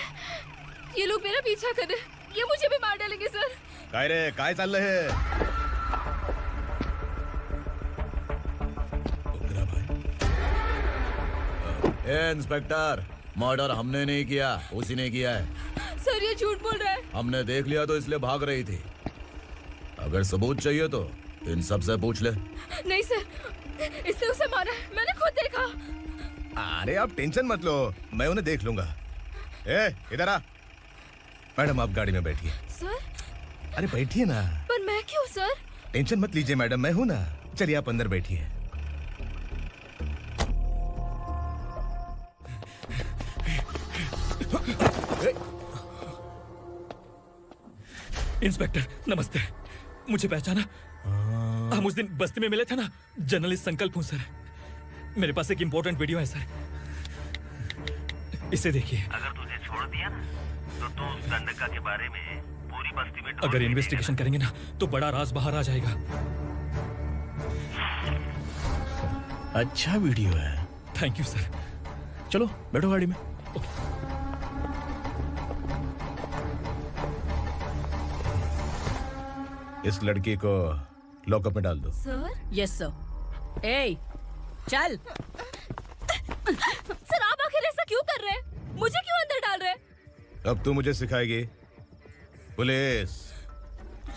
ये लोग मेरा पीछा कर रहे, ये मुझे भी मार डालेंगे सर। काय रे, काय चाललंय हे? ए इंस्पेक्टर, मर्डर हमने नहीं किया, उसी ने किया है। सर ये झूठ बोल रहा है। हमने देख लिया तो इसलिए भाग रही थी। अगर सबूत चाहिए तो इन सब से पूछ ले। नहीं सर, इसने उसे मारा है, मैंने खुद देखा। अरे आप टेंशन मत लो, मैं उन्हें देख लूंगा। ए इधर आ। मैडम आप गाड़ी में बैठिए। सर? अरे बैठिए ना। पर मैं क्यों सर? टेंशन मत लीजिए मैडम, मैं हूं ना। चलिए आप अंदर बैठिए। इंस्पेक्टर नमस्ते, मुझे पहचाना? हम उस दिन बस्ती में मिले थे ना। जर्नलिस्ट संकल्प हूँ सर। मेरे पास एक इम्पोर्टेंट वीडियो है सर, इसे देखिए। अगर तुझे छोड़ दिया ना तो तू उस दंडका के बारे में पूरी बस्ती में अगर इन्वेस्टिगेशन करेंगे ना तो बड़ा राज बाहर आ जाएगा। अच्छा वीडियो है। Thank you sir. चलो बैठो गाड़ी में। इस लड़की को लॉकअप में डाल दो। सर? Yes sir. ए चल। सर आप आखिर ऐसा क्यों कर रहे हैं? मुझे क्यों अंदर डाल रहे हैं? अब तू मुझे सिखाएगी? पुलिस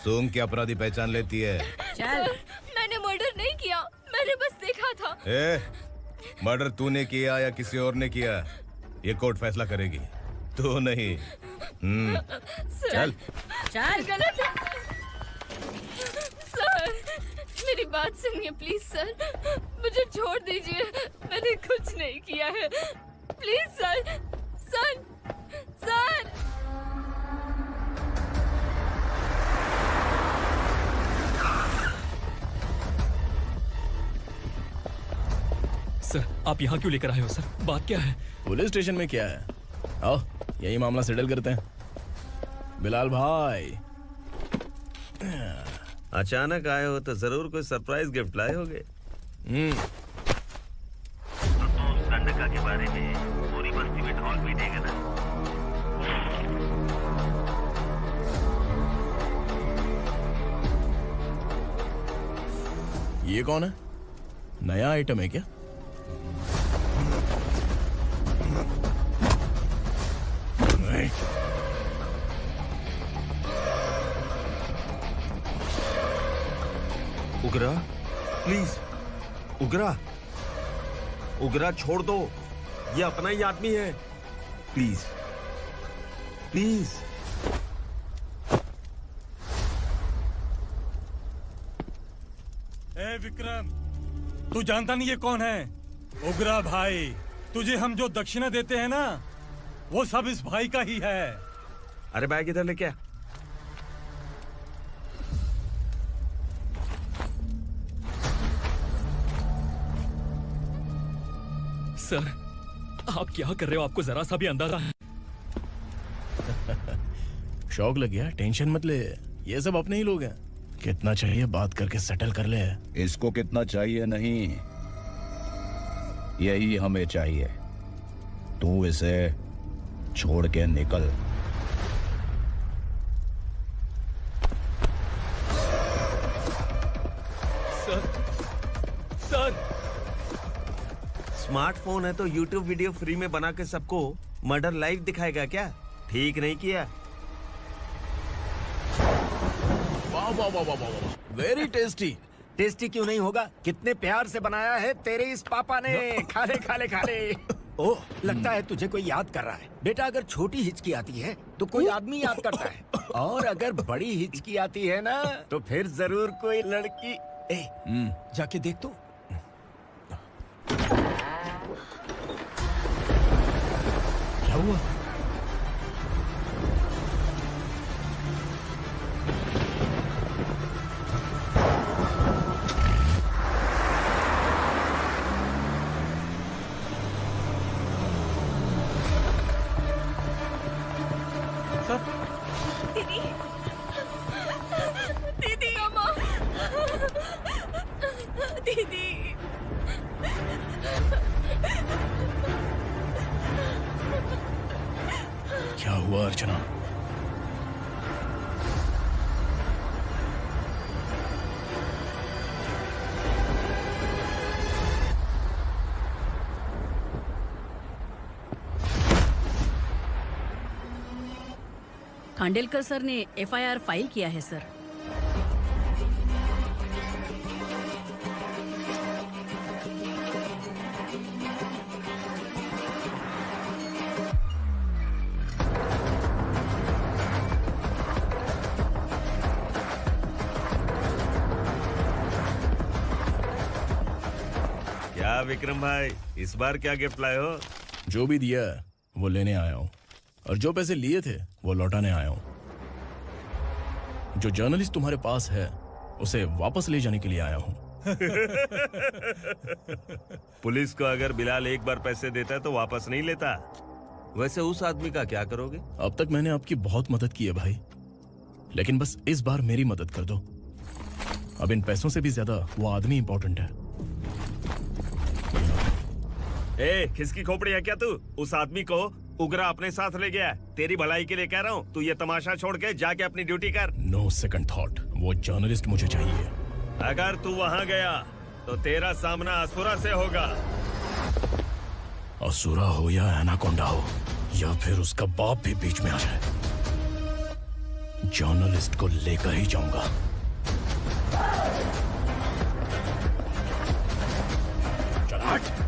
सूंघ के अपराधी पहचान लेती है। चल। मैंने मर्डर नहीं किया, मैंने बस देखा था। मर्डर तूने किया या किसी और ने किया, ये कोर्ट फैसला करेगी, तू नहीं। चल चल। गलत है सर, मेरी बात सुनिए प्लीज सर, मुझे छोड़ दीजिए, मैंने कुछ नहीं किया है। Please sir, sir, sir. Sir आप यहाँ क्यों लेकर आए हो सर? बात क्या है? पुलिस स्टेशन में क्या है? आओ यही मामला सेटल करते हैं। बिलाल भाई, अचानक आए हो तो जरूर कोई सरप्राइज गिफ्ट लाए होगे। तो संडका के बारे में पूरी बस्ती में ढोल पीटेगा ना। ये कौन है? नया आइटम है क्या? उगरा, प्लीज उगरा, उगरा छोड़ दो, ये अपना ही आदमी है। Please please. ए विक्रम, तू जानता नहीं ये कौन है? उगरा भाई। तुझे हम जो दक्षिणा देते हैं ना, वो सब इस भाई का ही है। अरे बैग इधर लेके आ। सर आप क्या कर रहे हो? आपको जरा सा भी अंदाजा है? शौक लग गया? टेंशन मत ले, ये सब अपने ही लोग हैं। कितना चाहिए बात करके सेटल कर ले। इसको कितना चाहिए नहीं, यही हमें चाहिए। तू इसे छोड़ के निकल। सर स्मार्टफोन है तो YouTube वीडियो फ्री में बना के सबको मर्डर लाइव दिखाएगा क्या? ठीक नहीं किया। वाह वाह वाह वाह वाह, वेरी टेस्टी। टेस्टी क्यों नहीं होगा? कितने प्यार से बनाया है तेरे इस पापा ने। खा ले खा ले खा ले। ओह, लगता है तुझे कोई याद कर रहा है। बेटा अगर छोटी हिचकी आती है तो कोई आदमी याद करता है, और अगर बड़ी हिचकी आती है ना तो फिर जरूर कोई लड़की। जाके देख तो। क्या हुआ? दीदी, दीदी, अम्मा, दीदी। क्या हुआ अर्चना? खांडेलकर सर ने FIR फाइल किया है सर। क्या विक्रम भाई, इस बार क्या गिफ्ट लाए हो? जो भी दिया है वो लेने आया हूँ, और जो पैसे लिए थे वो लौटाने आया हूँ। जो जर्नलिस्ट तुम्हारे पास है उसे वापस ले जाने के लिए आया हूँ। पुलिस को अगर बिलाल एक बार पैसे देता है तो वापस नहीं लेता। वैसे उस आदमी का क्या करोगे? अब तक मैंने आपकी बहुत मदद की है भाई, लेकिन बस इस बार मेरी मदद कर दो। अब इन पैसों से भी ज्यादा वो आदमी इंपॉर्टेंट है। ए, किसकी खोपड़ी है क्या तू? उस आदमी को उगरा अपने साथ ले गया। तेरी भलाई के लिए कह रहा हूँ, तू ये तमाशा छोड़ के जाके अपनी ड्यूटी कर। नो सेकंड थॉट, वो जर्नलिस्ट मुझे चाहिए। अगर तू वहाँ गया तो तेरा सामना असुरा से होगा। असुरा हो या एनाकोंडा हो, या फिर उसका बाप भी बीच में आ जाए, जर्नलिस्ट को लेकर ही जाऊंगा। चला हट।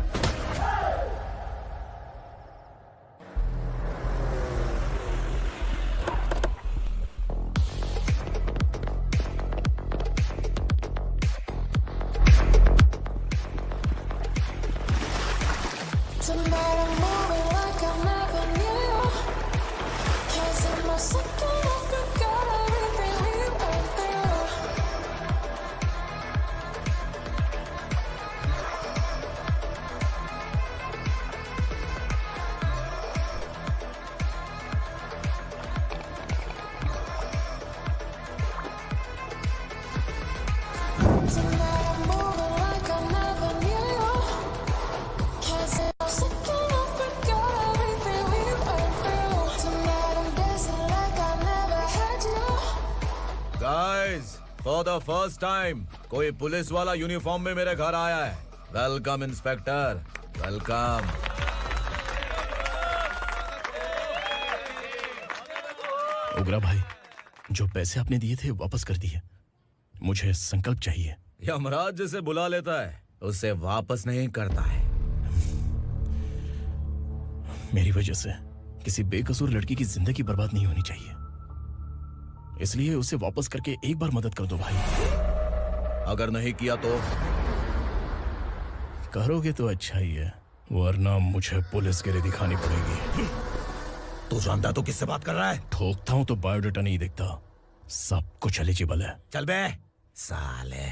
Boys, for the first time कोई पुलिस वाला यूनिफॉर्म में मेरे घर आया है। Welcome inspector, welcome. उग्रा भाई, जो पैसे आपने दिए थे वापस कर दिए। मुझे संकल्प चाहिए। यमराज जिसे बुला लेता है उसे वापस नहीं करता है। मेरी वजह से किसी बेकसूर लड़की की जिंदगी बर्बाद नहीं होनी चाहिए, इसलिए उसे वापस करके एक बार मदद कर दो भाई। अगर नहीं किया तो? करोगे तो अच्छा ही है, वरना मुझे पुलिसगिरी दिखानी पड़ेगी। तू जानता तो किससे बात कर रहा है? ठोकता हूं तो बायोडाटा नहीं दिखता, सब कुछ एलिजिबल है। चल बे साले।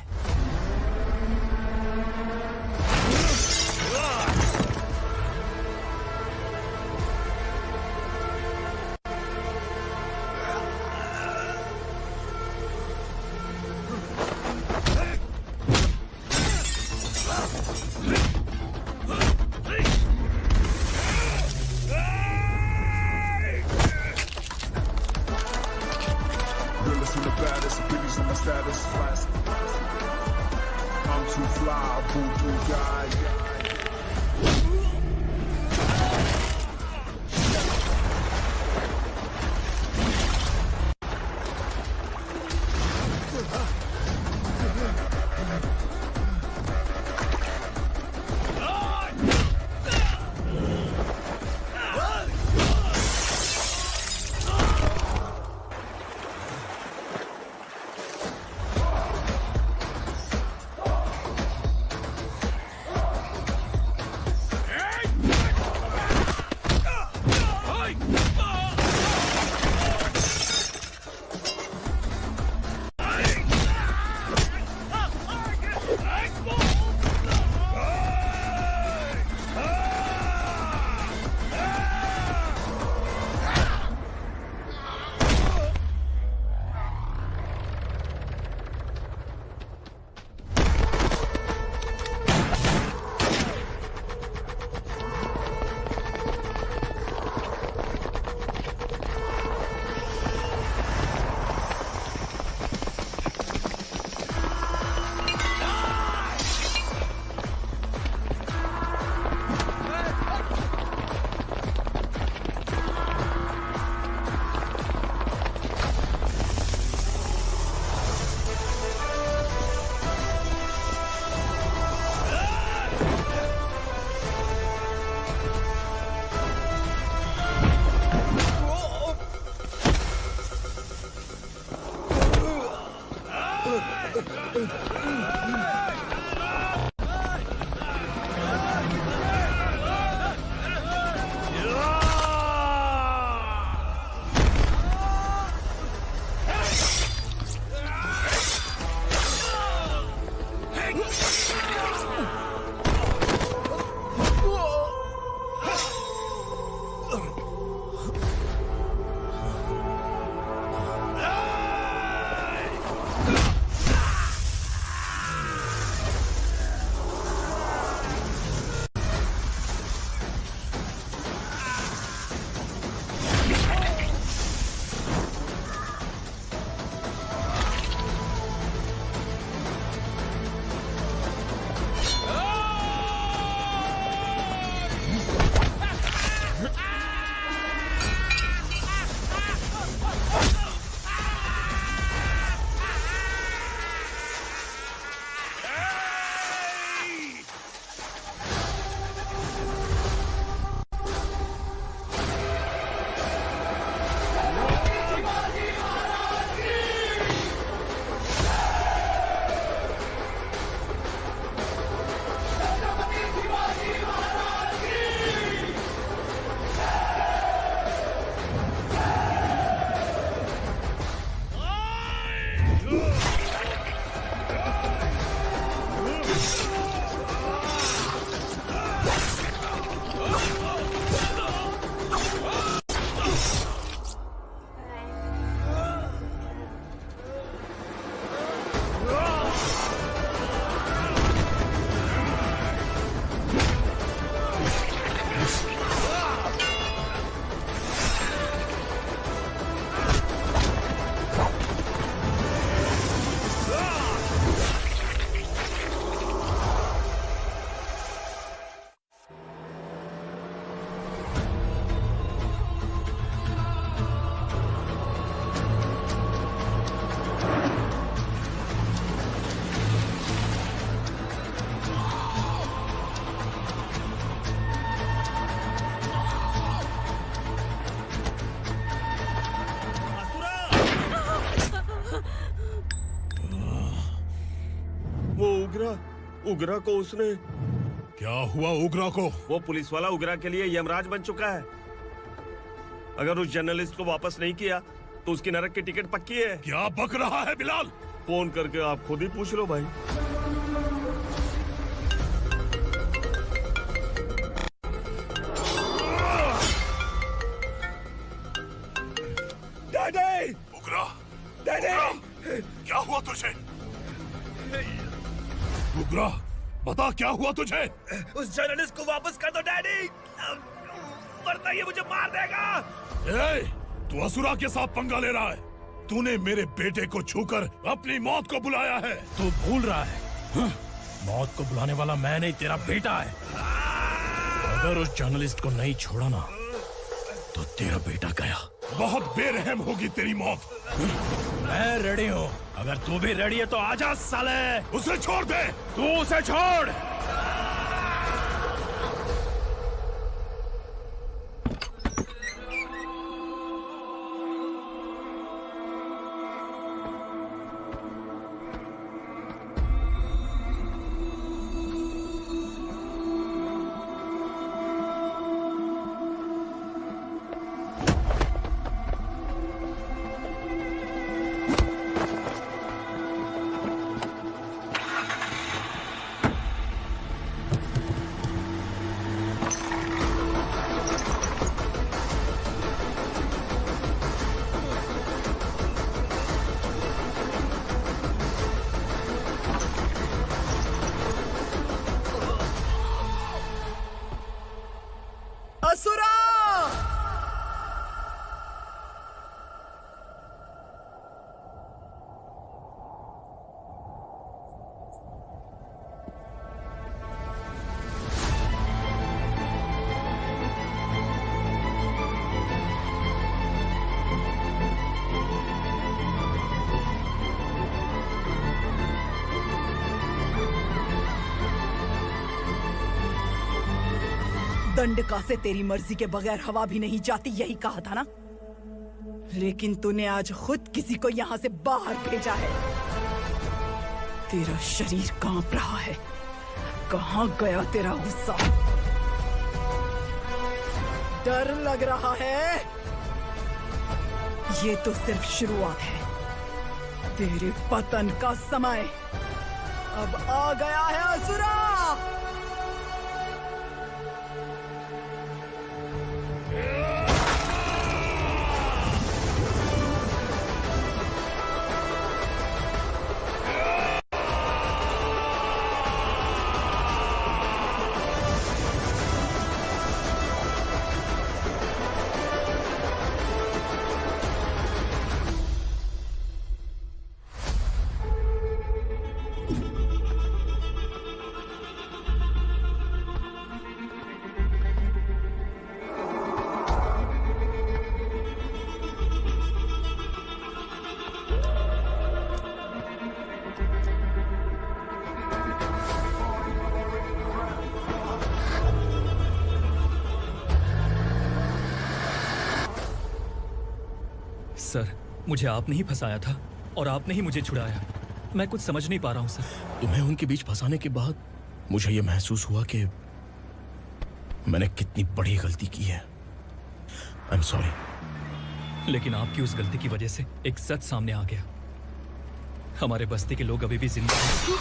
उग्रा को उसने। क्या हुआ उग्रा को? वो पुलिस वाला उग्रा के लिए यमराज बन चुका है। अगर उस जर्नलिस्ट को वापस नहीं किया तो उसकी नरक की टिकट पक्की है। क्या बक रहा है बिलाल? फोन करके आप खुद ही पूछ लो भाई। डैडी! उग्रा! डैडी! क्या हुआ तुझे? उग्रा, बता क्या हुआ तुझे? उस जर्नलिस्ट को वापस कर दो डैडी, वरना ये मुझे मार देगा। तू असुरा के साथ पंगा ले रहा है। तूने मेरे बेटे को छूकर अपनी मौत को बुलाया है। तू भूल रहा है, मौत को बुलाने वाला मैं नहीं, तेरा बेटा है। अगर उस जर्नलिस्ट को नहीं छोड़ा ना तो तेरा बेटा गया। बहुत बेरहम होगी तेरी मौत। मैं रेडी हूँ, अगर तू भी रेडी है तो आजा साले। उसे छोड़ दे। तू उसे छोड़। असुरा! दंडका से तेरी मर्जी के बगैर हवा भी नहीं जाती, यही कहा था ना? लेकिन तूने आज खुद किसी को यहाँ से बाहर भेजा है। तेरा शरीर कांप रहा है। कहाँ गया तेरा गुस्सा? डर लग रहा है? ये तो सिर्फ शुरुआत है। तेरे पतन का समय अब आ गया है असुरा। सर, मुझे आपने ही फंसाया था और आपने ही मुझे छुड़ाया। मैं कुछ समझ नहीं पा रहा हूँ सर। तुम्हें उनके बीच फंसाने के बाद मुझे यह महसूस हुआ कि मैंने कितनी बड़ी गलती की है। I am sorry. लेकिन आपकी उस गलती की वजह से एक सच सामने आ गया। हमारे बस्ती के लोग अभी भी जिंदा हैं।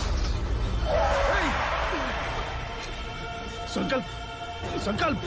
संकल्प, संकल्प।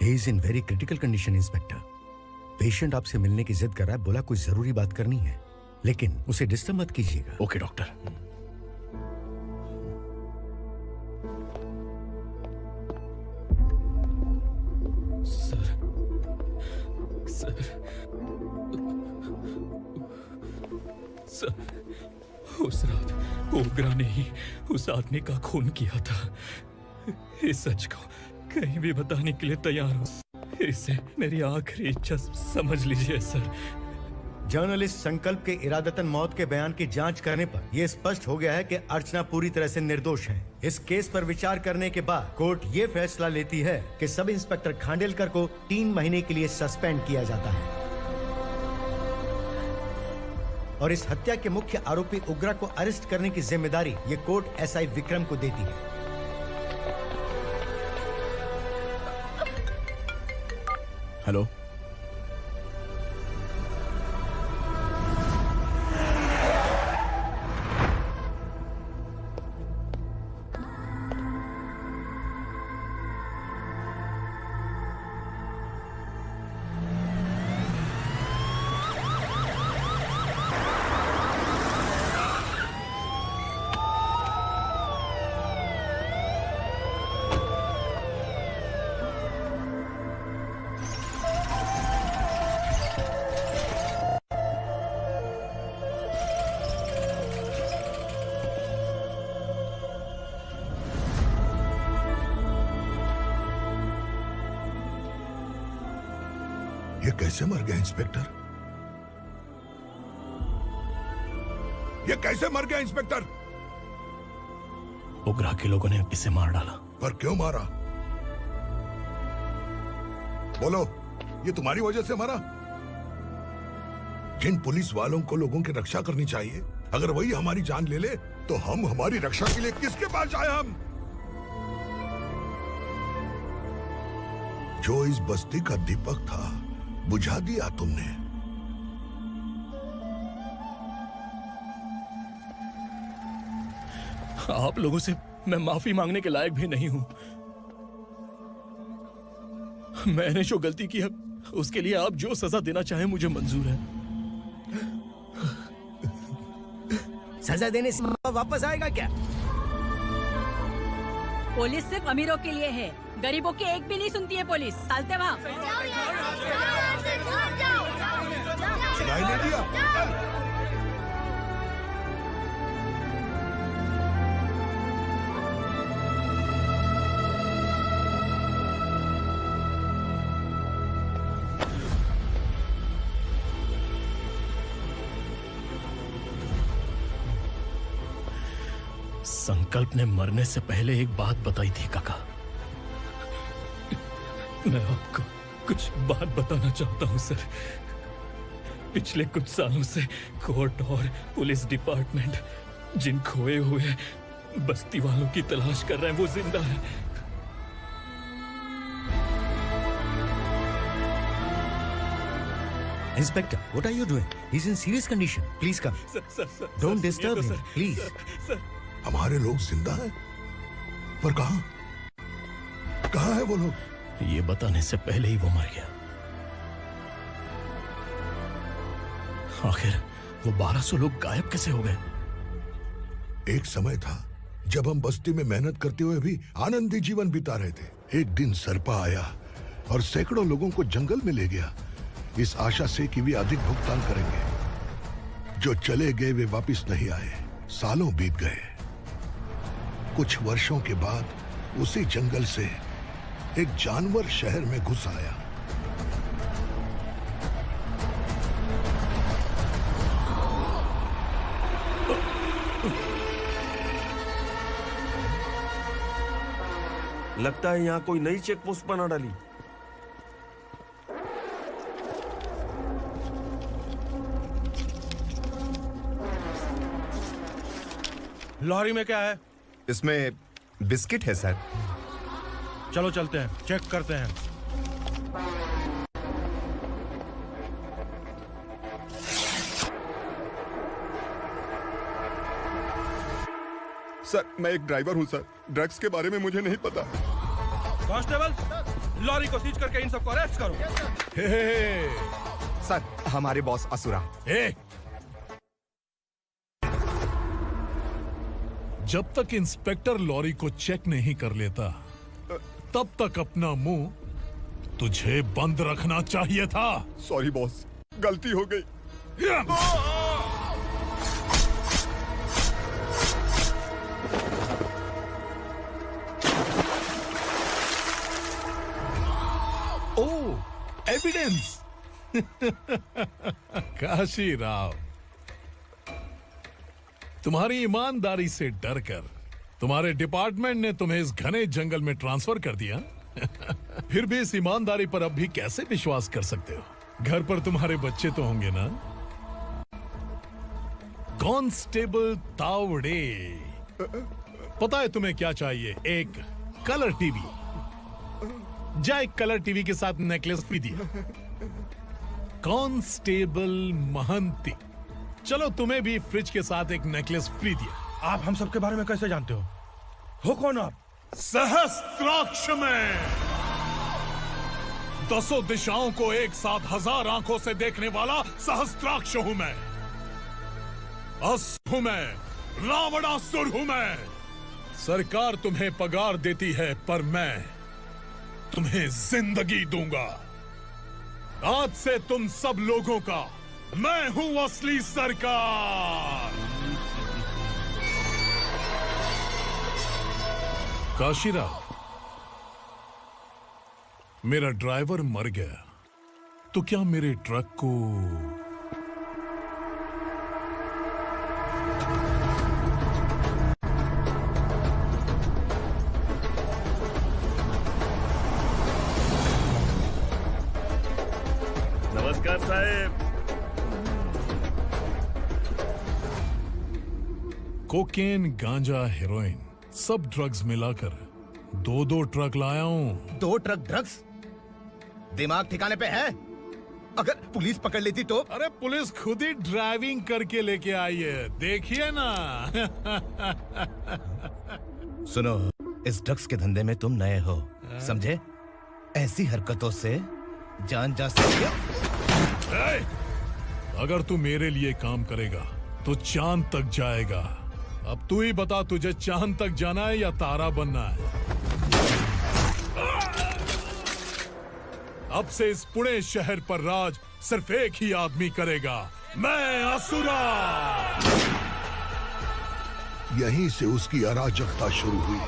He is in very critical condition, inspector. Patient आपसे मिलने की जिद कर रहा है, बोला कुछ जरूरी बात करनी है, लेकिन उसे डिस्टर्ब मत कीजिएगा। Okay doctor. सर, उस रात ओग्रा ने ही उस आदमी का खून किया था। इस सच को कहीं भी बताने के लिए तैयार हूँ। इसे मेरी आखिरी इच्छा समझ लीजिए सर। जर्नलिस्ट संकल्प के इरादतन मौत के बयान की जांच करने पर यह स्पष्ट हो गया है कि अर्चना पूरी तरह से निर्दोष है। इस केस पर विचार करने के बाद कोर्ट ये फैसला लेती है कि सब इंस्पेक्टर खांडेलकर को 3 महीने के लिए सस्पेंड किया जाता है और इस हत्या के मुख्य आरोपी उग्रा को अरेस्ट करने की जिम्मेदारी ये कोर्ट एसआई विक्रम को देती है। हेलो, ये कैसे मर गया इंस्पेक्टर? ये कैसे मर गया इंस्पेक्टर? उग्रा के लोगों ने इसे मार डाला। पर क्यों मारा? बोलो, ये तुम्हारी वजह से मारा? जिन पुलिस वालों को लोगों की रक्षा करनी चाहिए, अगर वही हमारी जान ले ले तो हम हमारी रक्षा के लिए किसके पास जाए? हम जो इस बस्ती का दीपक था बुझा दिया तुमने। आप लोगों से मैं माफी मांगने के लायक भी नहीं हूं। मैंने जो गलती की है उसके लिए आप जो सजा देना चाहें मुझे मंजूर है। सजा देने से वापस आएगा क्या? पुलिस सिर्फ अमीरों के लिए है, गरीबों की एक भी नहीं सुनती है पुलिस। चलते वहाँ। सुनाई नहीं दिया? संकल्प ने मरने से पहले एक बात बताई थी काका। मैं आपको कुछ बात बताना चाहता हूं सर। पिछले कुछ सालों से कोर्ट और पुलिस डिपार्टमेंट जिन खोए हुए बस्ती वालों की तलाश कर रहे हैं वो जिंदा है। Inspector, what are you doing? He's in serious condition. Please come. Don't disturb him, please. हमारे लोग जिंदा हैं? पर कहां? कहां है वो लोग? ये बताने से पहले ही वो मर गया। आखिर वो 1200 लोग गायब कैसे हो गए? एक समय था जब हम बस्ती में मेहनत करते हुए भी आनंदी जीवन बिता रहे थे। एक दिन सरपा आया और सैकड़ों लोगों को जंगल में ले गया, इस आशा से कि वे अधिक भुगतान करेंगे। जो चले गए वे वापस नहीं आए। सालों बीत गए। कुछ वर्षों के बाद उसी जंगल से एक जानवर शहर में घुस आया। लगता है यहाँ कोई नई चेक पोस्ट बना डाली। लॉरी में क्या है? इसमें बिस्किट है सर। चलो चलते हैं, चेक करते हैं। सर, मैं एक ड्राइवर हूं सर। ड्रग्स के बारे में मुझे नहीं पता। कांस्टेबल, लॉरी को सीज करके इन सबको अरेस्ट करो। सर, हमारे बॉस असुरा। जब तक इंस्पेक्टर लॉरी को चेक नहीं कर लेता तब तक अपना मुंह तुझे बंद रखना चाहिए था। सॉरी बॉस, गलती हो गई। एविडेंस। काशी राव, तुम्हारी ईमानदारी से डरकर तुम्हारे डिपार्टमेंट ने तुम्हें इस घने जंगल में ट्रांसफर कर दिया। फिर भी इस ईमानदारी पर अब भी कैसे विश्वास कर सकते हो? घर पर तुम्हारे बच्चे तो होंगे ना? कांस्टेबल तावड़े, पता है तुम्हें क्या चाहिए? एक कलर टीवी। जा एक कलर टीवी के साथ नेकलेस भी दिया। कांस्टेबल महंती, चलो तुम्हें भी फ्रिज के साथ एक नेकलेस फ्री दिया। आप हम सबके बारे में कैसे जानते हो कौन आप? सहस्त्राक्ष में 10 दिशाओं को एक साथ 1000 आंखों से देखने वाला सहस्त्राक्ष हूं मैं। असुर हूं मैं, रावणासुर हूं मैं। सरकार तुम्हें पगार देती है पर मैं तुम्हें जिंदगी दूंगा। आज से तुम सब लोगों का मैं हूं असली सरकार। काशीराव, मेरा ड्राइवर मर गया तो क्या मेरे ट्रक को नमस्कार साहब। कोकेन, गांजा, हेरोइन सब ड्रग्स मिलाकर 2 ट्रक लाया हूं। 2 ट्रक ड्रग्स? दिमाग ठिकाने पे है? अगर पुलिस पकड़ लेती तो? अरे पुलिस खुद ही ड्राइविंग करके लेके आई है, देखिए ना। सुनो, इस ड्रग्स के धंधे में तुम नए हो, समझे? ऐसी हरकतों से जान जा सकती है। अगर तू मेरे लिए काम करेगा तो चांद तक जाएगा। अब तू ही बता, तुझे चांद तक जाना है या तारा बनना है? अब से इस पुणे शहर पर राज सिर्फ एक ही आदमी करेगा, मैं असुरा। यहीं से उसकी अराजकता शुरू हुई।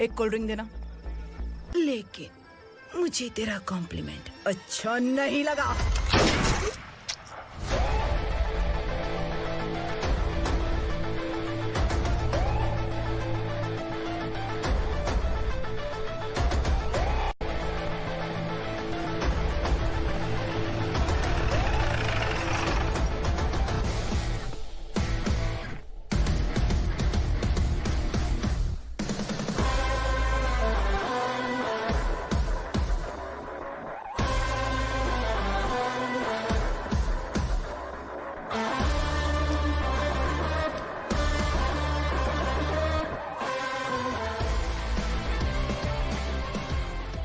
एक कोल्ड ड्रिंक देना। लेकिन मुझे तेरा कॉम्प्लीमेंट अच्छा नहीं लगा।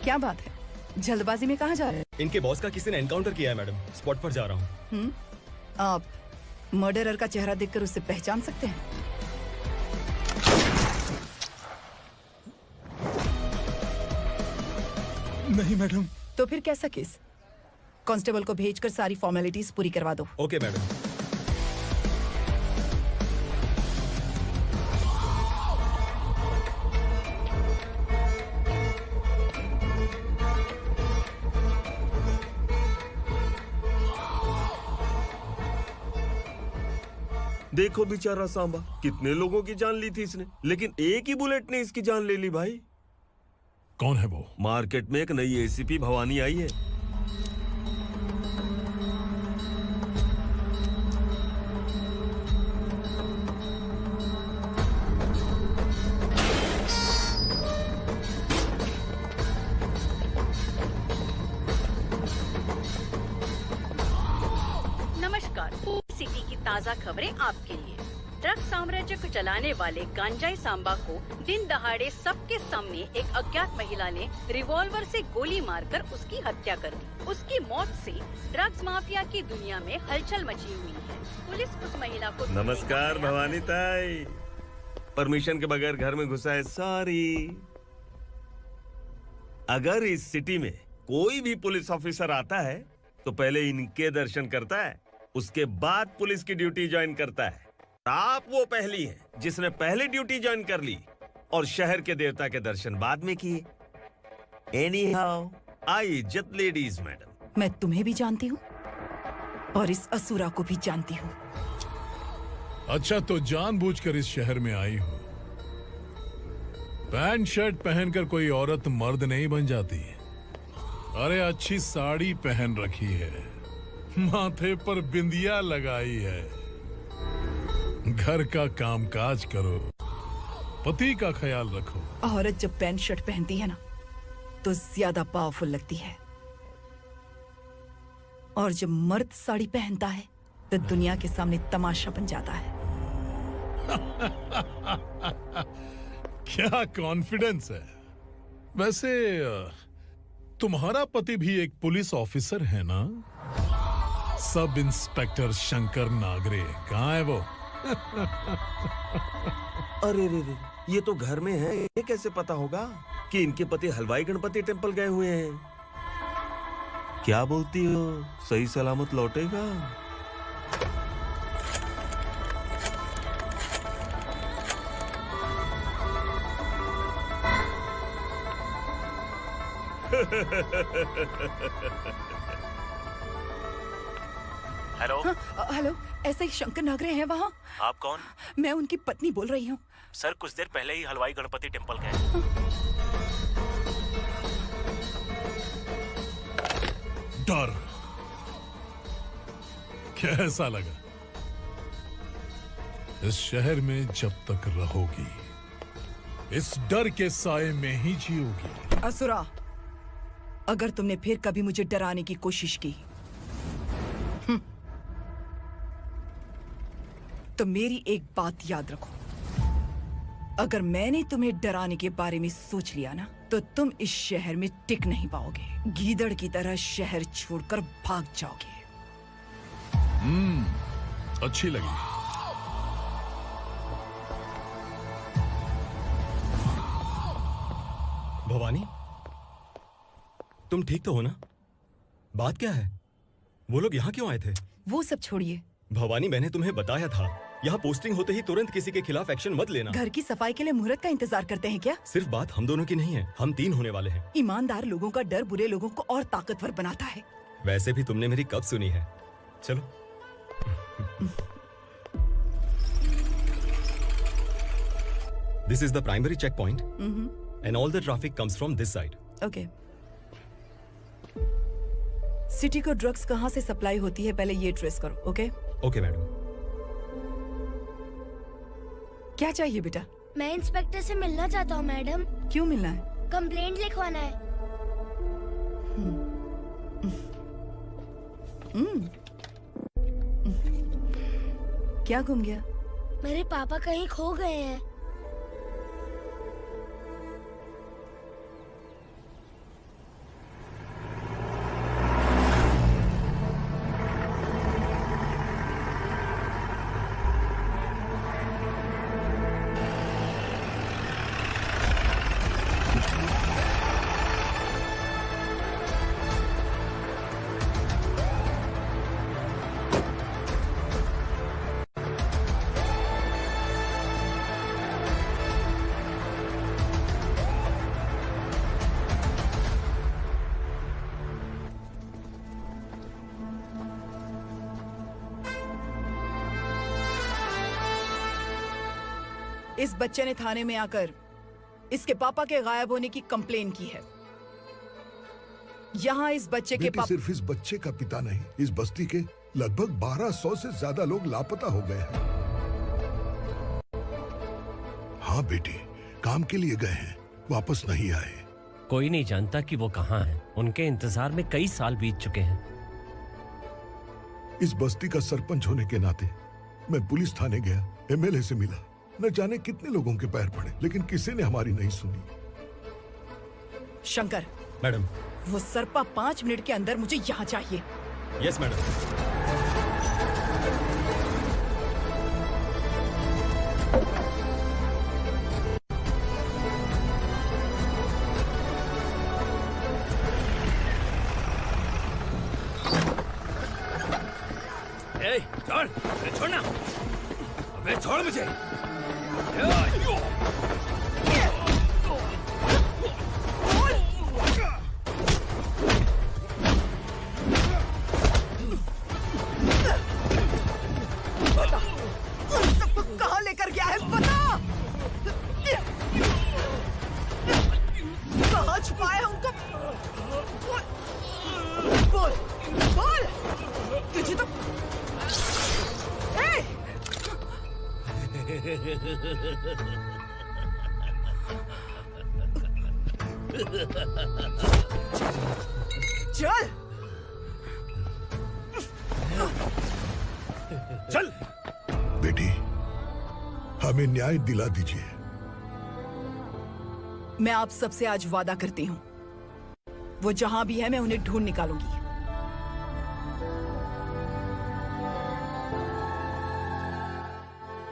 क्या बात है, जल्दबाजी में कहाँ जा रहे हैं? इनके बॉस का किसी ने एनकाउंटर किया है मैडम, स्पॉट पर जा रहा हूँ। आप मर्डरर का चेहरा देखकर उसे पहचान सकते हैं? नहीं मैडम। तो फिर कैसा केस? कांस्टेबल को भेजकर सारी फॉर्मेलिटीज पूरी करवा दो। Okay madam. देखो बेचारा सांबा, कितने लोगों की जान ली थी इसने, लेकिन एक ही बुलेट ने इसकी जान ले ली भाई। कौन है वो? मार्केट में एक नई एसीपी भवानी आई है। नमस्कार, सिटी की ताज़ा खबरें आपके लिए। ड्रग साम्राज्य को चलाने वाले गांजाई सांबा को दिन दहाड़े सबके सामने एक अज्ञात महिला ने रिवॉल्वर से गोली मारकर उसकी हत्या कर दी। उसकी मौत से ड्रग्स माफिया की दुनिया में हलचल मची हुई है। पुलिस उस महिला को नमस्कार भवानी ताई, परमिशन के बगैर घर में घुसा है, सॉरी। अगर इस सिटी में कोई भी पुलिस ऑफिसर आता है तो पहले इनके दर्शन करता है, उसके बाद पुलिस की ड्यूटी ज्वाइन करता है। आप वो पहली हैं जिसने पहले ड्यूटी ज्वाइन कर ली और शहर के देवता के दर्शन बाद में किए। एनीहाउ, आई इज्जत लेडीज मैडम। मैं तुम्हें भी जानती हूँ और इस असुरा को भी जानती हूँ। अच्छा, तो जानबूझकर इस शहर में आई हो। पैंट शर्ट पहनकर कोई औरत मर्द नहीं बन जाती। अरे अच्छी साड़ी पहन रखी है, माथे पर बिंदिया लगाई है, घर का कामकाज करो, पति का ख्याल रखो। औरत जब पैंट शर्ट पहनती है ना तो ज्यादा पावरफुल लगती है, और जब मर्द साड़ी पहनता है तो दुनिया के सामने तमाशा बन जाता है। क्या कॉन्फिडेंस है। वैसे तुम्हारा पति भी एक पुलिस ऑफिसर है ना? सब इंस्पेक्टर शंकर नागरे कहाँ है वो? अरे रे रे, ये तो घर में है, ये कैसे पता होगा कि इनके पति हलवाई गणपति टेम्पल गए हुए हैं? क्या बोलती हो, सही सलामत लौटेगा? हेलो। हेलो, ऐसे ही शंकर नागरे हैं वहाँ? आप कौन? मैं उनकी पत्नी बोल रही हूँ। सर कुछ देर पहले ही हलवाई गणपति टेम्पल गए। डर कैसा लगा? इस शहर में जब तक रहोगी इस डर के साए में ही जियोगी। असुरा, अगर तुमने फिर कभी मुझे डराने की कोशिश की तो मेरी एक बात याद रखो, अगर मैंने तुम्हें डराने के बारे में सोच लिया ना तो तुम इस शहर में टिक नहीं पाओगे। गीदड़ की तरह शहर छोड़कर भाग जाओगे। अच्छी लगी। भवानी, तुम ठीक तो हो ना? बात क्या है? वो लोग यहाँ क्यों आए थे? वो सब छोड़िए। भवानी, मैंने तुम्हें बताया था यहाँ पोस्टिंग होते ही तुरंत किसी के खिलाफ एक्शन मत लेना। घर की सफाई के लिए मुहूर्त का इंतजार करते हैं क्या? सिर्फ बात हम दोनों की नहीं है, हम 3 होने वाले हैं। ईमानदार लोगों का डर बुरे लोगों को और ताकतवर बनाता है। वैसे भी तुमने मेरी कब सुनी है। चलो। This is the primary checkpoint, and all the traffic comes from this side. Okay. City को ड्रग्स कहाँ से सप्लाई होती है पहले ये ट्रेस करो, ओके? Okay madam. क्या चाहिए बेटा? मैं इंस्पेक्टर से मिलना चाहता हूँ मैडम। क्यों मिलना है? कंप्लेंट लिखवाना है। क्या घूम गया? मेरे पापा कहीं खो गए हैं। इस बच्चे ने थाने में आकर इसके पापा के गायब होने की कंप्लेन की है। यहाँ इस बच्चे के पापा सिर्फ इस बच्चे का पिता नहीं, इस बस्ती के लगभग 1200 से ज्यादा लोग लापता हो गए हैं। हाँ बेटी, काम के लिए गए हैं, वापस नहीं आए। कोई नहीं जानता कि वो कहाँ हैं। उनके इंतजार में कई साल बीत चुके हैं। इस बस्ती का सरपंच होने के नाते मैं पुलिस थाने गया, एमएलए से मिला, न जाने कितने लोगों के पैर पड़े, लेकिन किसी ने हमारी नहीं सुनी। शंकर। मैडम। वो सरपा 5 मिनट के अंदर मुझे यहाँ चाहिए। Yes madam. ए, छोड़, अरे छोड़ना, अबे छोड़ मुझे। बता, उन सबको कहाँ लेकर गया है बता। कहाँ छुपाया है उनको? बोल, बोल, तुझे तो चल चल बेटी, हमें न्याय दिला दीजिए। मैं आप सबसे आज वादा करती हूँ, वो जहां भी है मैं उन्हें ढूंढ निकालूंगी।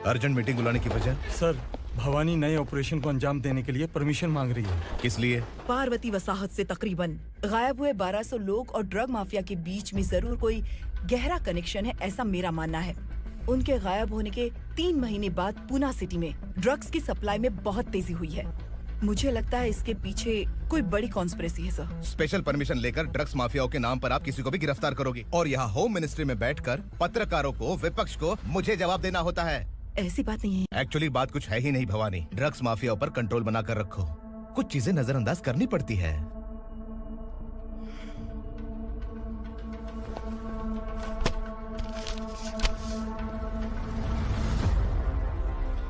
अर्जेंट मीटिंग बुलाने की वजह? सर, भवानी नए ऑपरेशन को अंजाम देने के लिए परमिशन मांग रही है। किस लिए? पार्वती वसाहत से तकरीबन गायब हुए 1200 लोग और ड्रग माफिया के बीच में जरूर कोई गहरा कनेक्शन है, ऐसा मेरा मानना है। उनके गायब होने के 3 महीने बाद पूना सिटी में ड्रग्स की सप्लाई में बहुत तेजी हुई है। मुझे लगता है इसके पीछे कोई बड़ी कॉन्स्पिरेसी है सर। स्पेशल परमिशन लेकर ड्रग्स माफियाओं के नाम पर आप किसी को भी गिरफ्तार करोगे और यहाँ होम मिनिस्ट्री में बैठकर पत्रकारों को, विपक्ष को मुझे जवाब देना होता है। ऐसी बात नहीं है। एक्चुअली बात कुछ है ही नहीं भवानी। ड्रग्स माफियाओं पर कंट्रोल बनाकर रखो, कुछ चीजें नजरअंदाज करनी पड़ती है।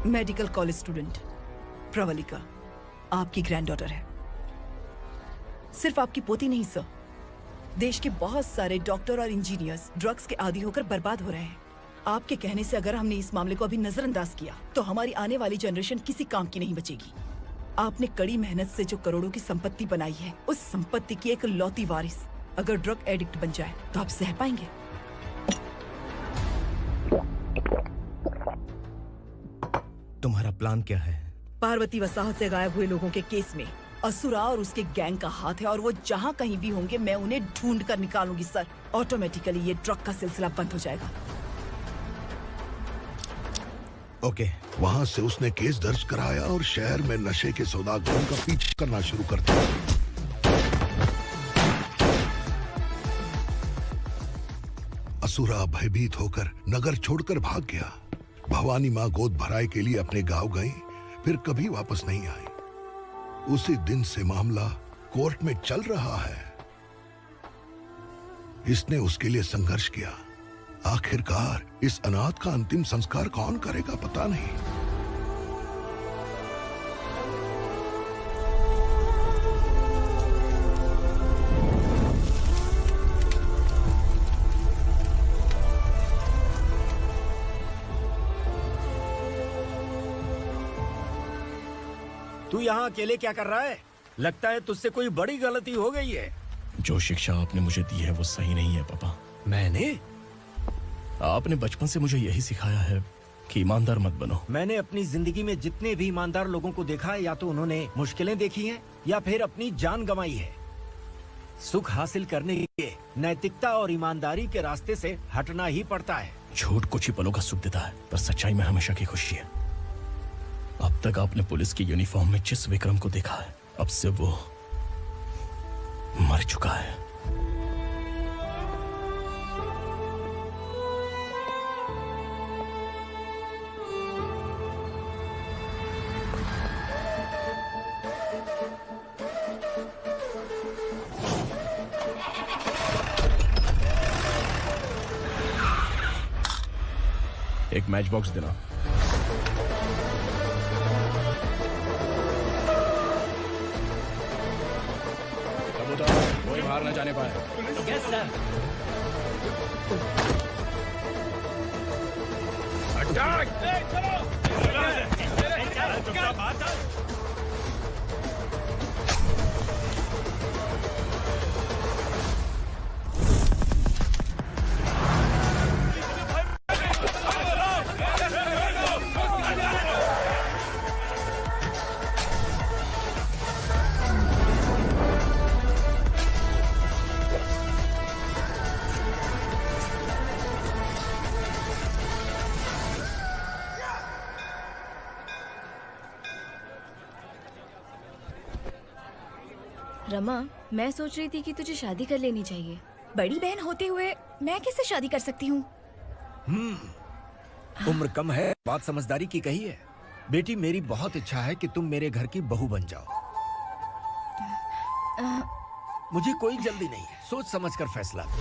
मेडिकल कॉलेज स्टूडेंट प्रवलिका आपकी ग्रैंडडॉटर है। सिर्फ आपकी पोती नहीं सर, देश के बहुत सारे डॉक्टर और इंजीनियर्स ड्रग्स के आदी होकर बर्बाद हो रहे हैं। आपके कहने से अगर हमने इस मामले को अभी नजरअंदाज किया तो हमारी आने वाली जनरेशन किसी काम की नहीं बचेगी। आपने कड़ी मेहनत से जो करोड़ों की संपत्ति बनाई है, उस संपत्ति की एक लौती वारिस अगर ड्रग एडिक्ट बन जाए तो आप सह पाएंगे? तुम्हारा प्लान क्या है? पार्वती वसाहत से गायब हुए लोगों के केस में असुरा और उसके गैंग का हाथ है और वो जहाँ कहीं भी होंगे मैं उन्हें ढूंढ कर निकालूंगी सर। ऑटोमेटिकली ये ड्रग का सिलसिला बंद हो जाएगा। ओके। वहाँ से उसने केस दर्ज कराया और शहर में नशे के सौदागरों का पीछा करना शुरू कर दिया। असुरा भयभीत होकर नगर छोड़कर भाग गया। भवानी माँ गोद भराई के लिए अपने गांव गई, फिर कभी वापस नहीं आई। उसी दिन से मामला कोर्ट में चल रहा है। इसने उसके लिए संघर्ष किया। आखिरकार इस अनाथ का अंतिम संस्कार कौन करेगा पता नहीं। तू यहाँ अकेले क्या कर रहा है? लगता है तुझसे कोई बड़ी गलती हो गई है। जो शिक्षा आपने मुझे दी है वो सही नहीं है पापा। मैंने? आपने बचपन से मुझे यही सिखाया है कि ईमानदार मत बनो। मैंने अपनी जिंदगी में जितने भी ईमानदार लोगों को देखा है, या तो उन्होंने मुश्किलें देखी हैं या फिर अपनी जान गंवाई है। सुख हासिल करने के लिए नैतिकता और ईमानदारी के रास्ते से हटना ही पड़ता है। झूठ कुछ ही पलों का सुख देता है, पर सच्चाई में हमेशा की खुशी है। अब तक आपने पुलिस की यूनिफॉर्म में जिस विक्रम को देखा है, अब से वो मर चुका है। एक मैच बॉक्स देना। कबूतर कोई बाहर न जाने पाए। Yes sir. रमा, मैं सोच रही थी कि तुझे शादी कर लेनी चाहिए। बड़ी बहन होते हुए मैं कैसे शादी कर सकती हूँ? उम्र कम है, बात समझदारी की कही है। बेटी, मेरी बहुत इच्छा है कि तुम मेरे घर की बहू बन जाओ। मुझे कोई जल्दी नहीं है, सोच समझकर फैसला लो।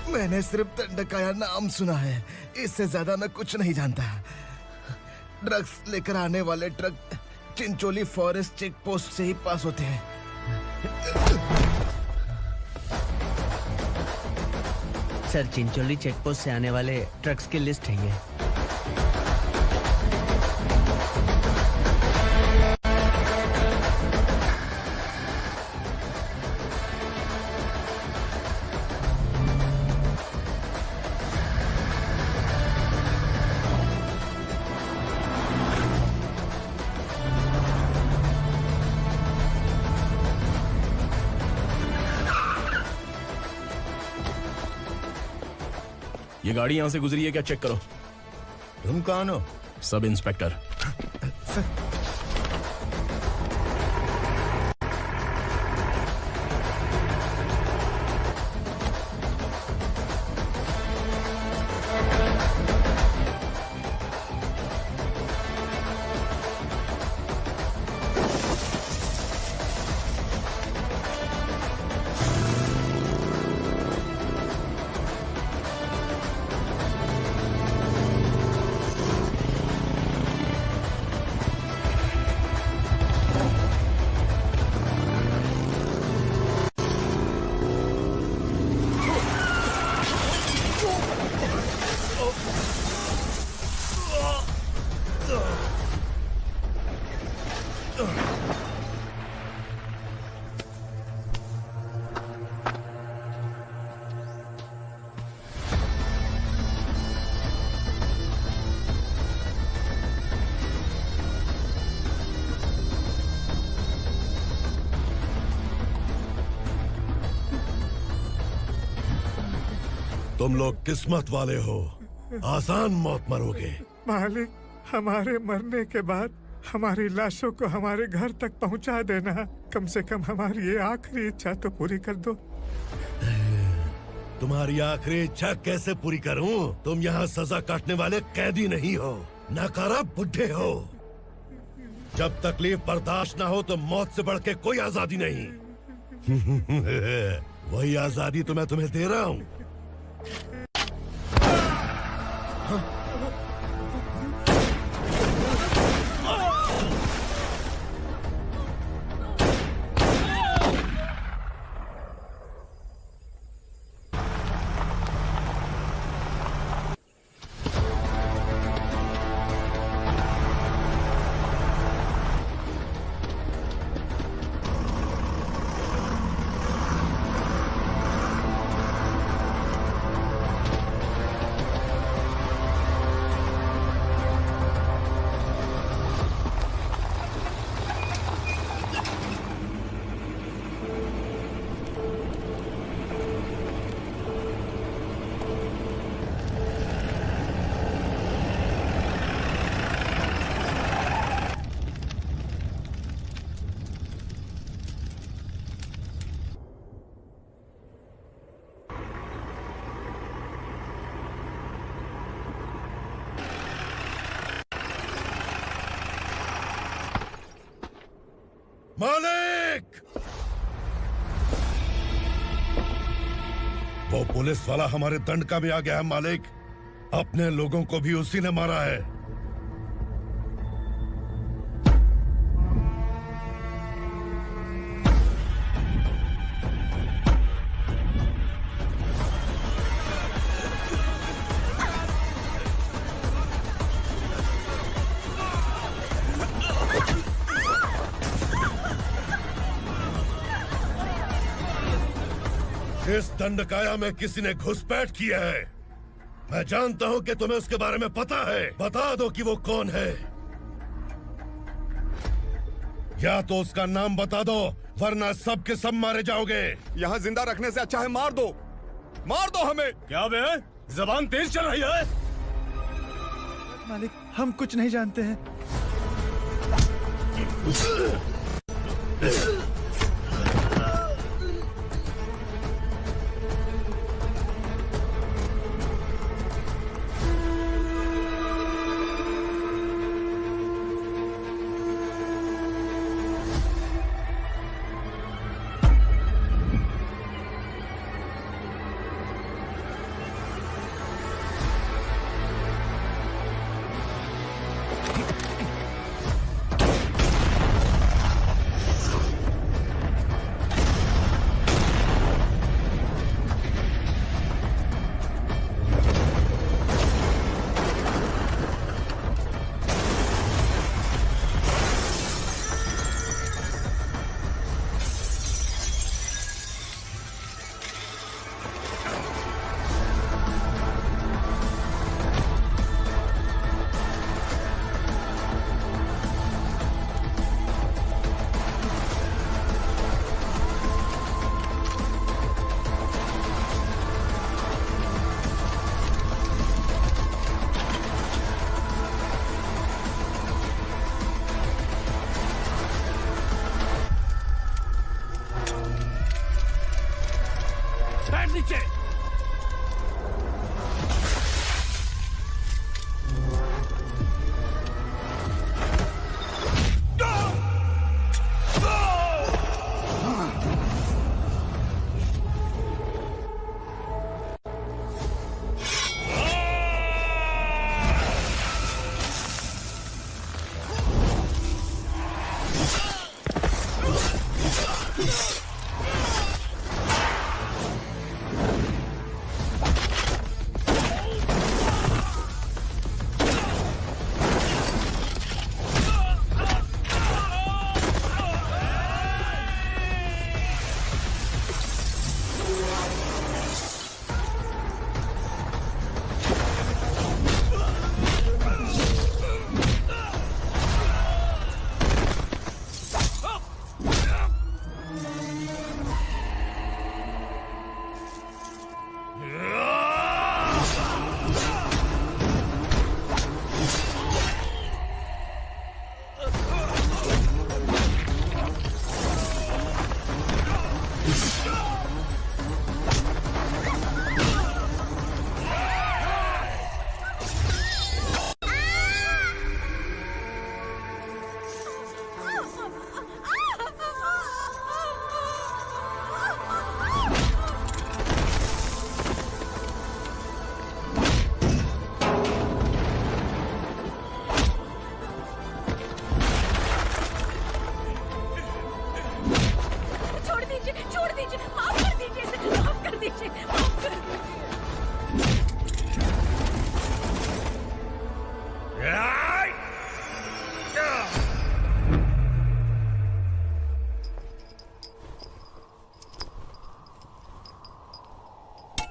मैंने सिर्फ दंडकाया नाम सुना है, इससे ज्यादा मैं कुछ नहीं जानता। ड्रग्स लेकर आने वाले truck Chincholi forest check post से ही पास होते हैं। सर, चिंचोली चेक पोस्ट से आने वाले ट्रक्स की लिस्ट है ये। ये गाड़ी यहां से गुजरी है क्या, चेक करो। तुम कौन हो? Sub inspector. तुम लोग किस्मत वाले हो, आसान मौत मरोगे। मालिक, हमारे मरने के बाद हमारी लाशों को हमारे घर तक पहुंचा देना। कम से कम हमारी ये आखिरी इच्छा तो पूरी कर दो। तुम्हारी आखिरी इच्छा कैसे पूरी करूं? तुम यहाँ सजा काटने वाले कैदी नहीं हो, नाकारा बुड्ढे हो। जब तकलीफ बर्दाश्त ना हो तो मौत से बढ़ के कोई आजादी नहीं। वही आजादी तो मैं तुम्हें दे रहा हूँ। मालिक! वो पुलिस वाला हमारे दंड का भी आ गया है मालिक। अपने लोगों को भी उसी ने मारा है। इस दंडकाया में किसी ने घुसपैठ किया है। मैं जानता हूं कि तुम्हें उसके बारे में पता है। बता दो कि वो कौन है, या तो उसका नाम बता दो, वरना सब के सब मारे जाओगे। यहाँ जिंदा रखने से अच्छा है मार दो हमें। क्या बे, जबान तेज चल रही है? मालिक, हम कुछ नहीं जानते हैं।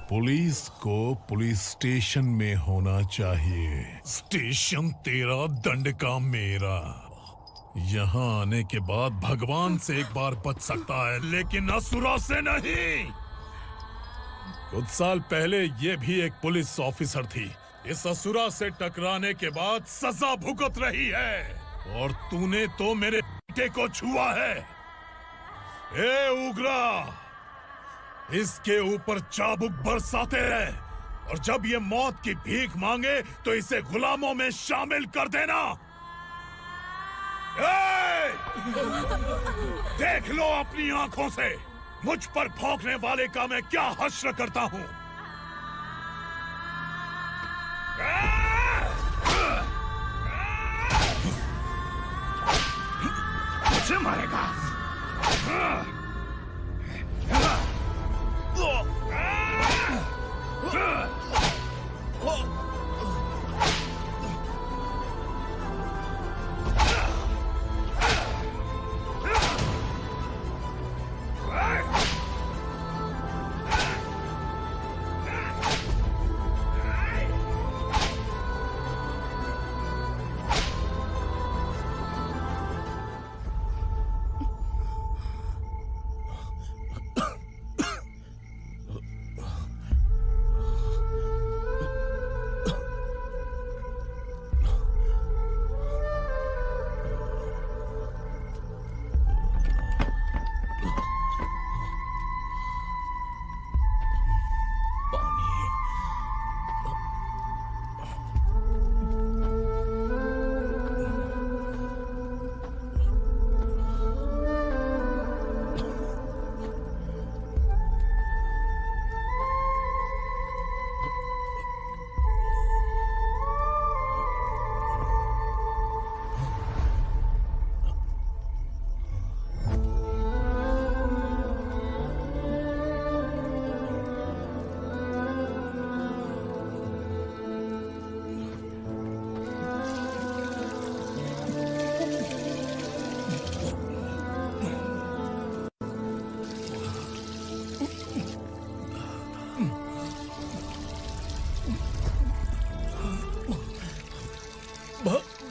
पुलिस को पुलिस स्टेशन में होना चाहिए। स्टेशन तेरा, दंड का मेरा। यहाँ आने के बाद भगवान से एक बार बच सकता है, लेकिन असुरा से नहीं। कुछ साल पहले ये भी एक पुलिस ऑफिसर थी। इस असुरा से टकराने के बाद सजा भुगत रही है, और तूने तो मेरे बेटे को छुआ है। ए उग्रा, इसके ऊपर चाबुक बरसाते रहे, और जब ये मौत की भीख मांगे तो इसे गुलामों में शामिल कर देना। देख लो अपनी आंखों से मुझ पर भौंकने वाले का मैं क्या हश्र करता हूँ। मुझे मारेगा।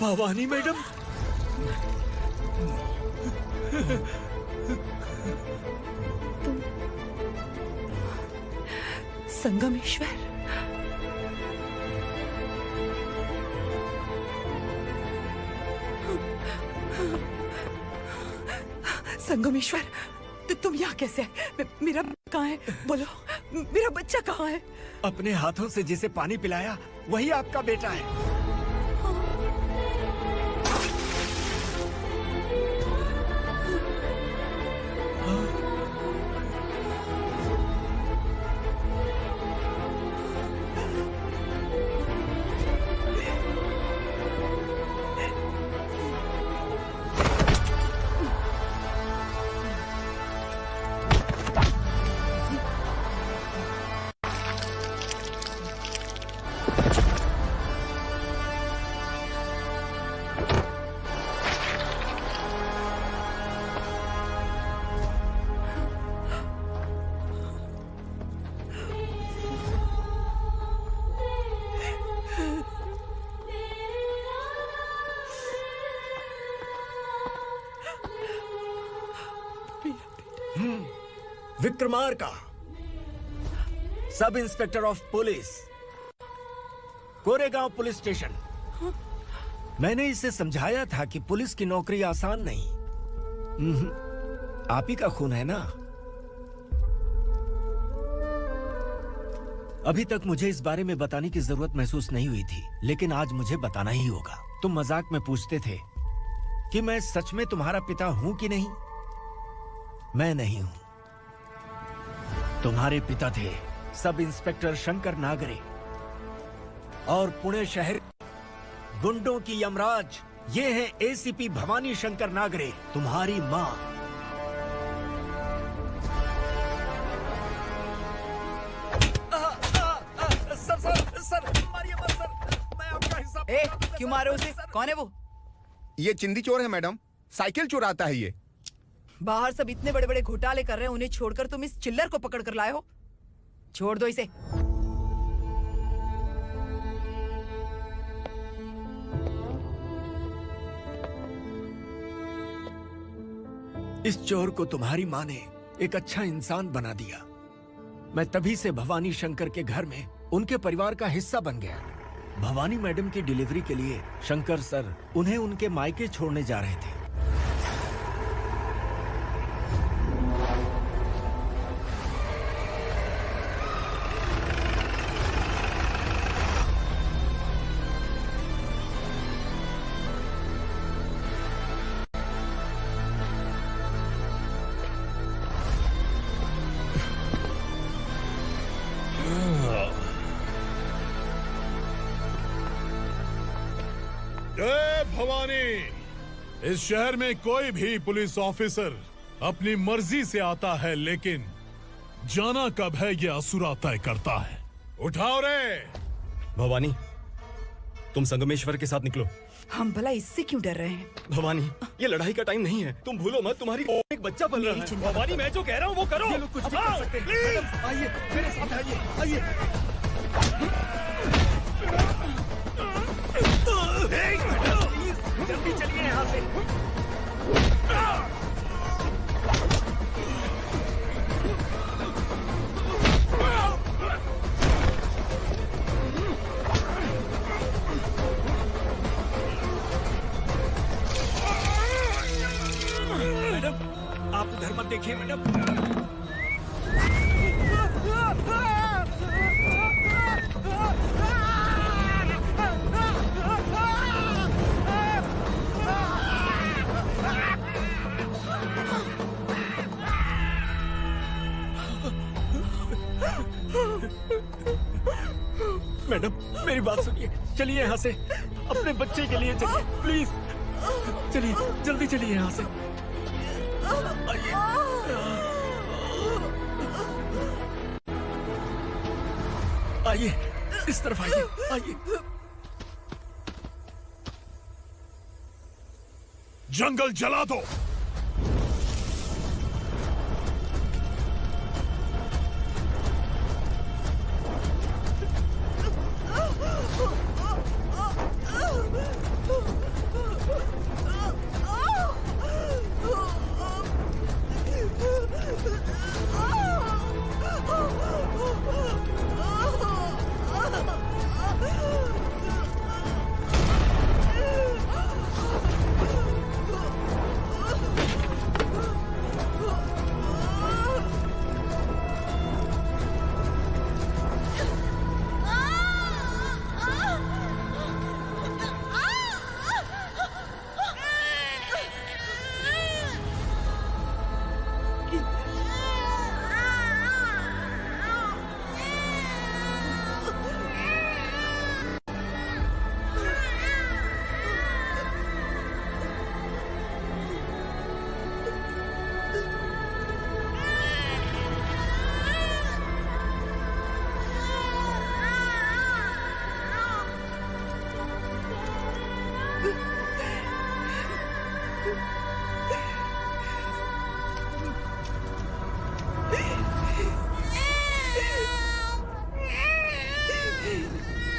भवानी मैडम। संगमेश्वर, संगमेश्वर, तुम यहाँ कैसे आए? मेरा कहाँ है? बोलो, मेरा बच्चा कहाँ है? अपने हाथों से जिसे पानी पिलाया वही आपका बेटा है। Vikramarka, sub inspector of police, Koregaon police station. मैंने इसे समझाया था कि पुलिस की नौकरी आसान नहीं। आप ही का खून है ना। अभी तक मुझे इस बारे में बताने की जरूरत महसूस नहीं हुई थी, लेकिन आज मुझे बताना ही होगा। तुम मजाक में पूछते थे कि मैं सच में तुम्हारा पिता हूं कि नहीं। मैं नहीं हूं। तुम्हारे पिता थे सब इंस्पेक्टर शंकर नागरे, और पुणे शहर गुंडों की यमराज ये है एसीपी भवानी शंकर नागरे, तुम्हारी मां। सर, मारिए मत सर, मैं आपका हिस्सा। क्यों मारो उसे? कौन है वो? ये चिंदी चोर है मैडम, साइकिल चुराता है ये। बाहर सब इतने बड़े बड़े घोटाले कर रहे हैं, उन्हें छोड़कर तुम इस चिल्लर को पकड़ कर लाए हो। छोड़ दो इसे। इस चोर को तुम्हारी माँ ने एक अच्छा इंसान बना दिया। मैं तभी से भवानी शंकर के घर में उनके परिवार का हिस्सा बन गया। भवानी मैडम की डिलीवरी के लिए शंकर सर उन्हें उनके मायके छोड़ने जा रहे थे। जय भवानी। इस शहर में कोई भी पुलिस ऑफिसर अपनी मर्जी से आता है, लेकिन जाना कब है ये असुरा तय करता है। उठाओ रे। भवानी, तुम संगमेश्वर के साथ निकलो। हम भला इससे क्यों डर रहे हैं? भवानी, ये लड़ाई का टाइम नहीं है। तुम भूलो मत, तुम्हारी एक बच्चा पल रहा है। भवानी, मैं जो कह रहा हूँ वो करो। ये लोग कुछ भी कर सकते हैं। आइए मेरे साथ आइए, आइए। जल्दी चलिए यहाँ से। मैडम, आप उधर मत देखिए मैडम। मैडम, मेरी बात सुनिए। चलिए यहाँ से, अपने बच्चे के लिए चलिए प्लीज। चलिए, जल्दी चलिए यहाँ से। आइए, इस तरफ आइए, आइए। जंगल जला दो।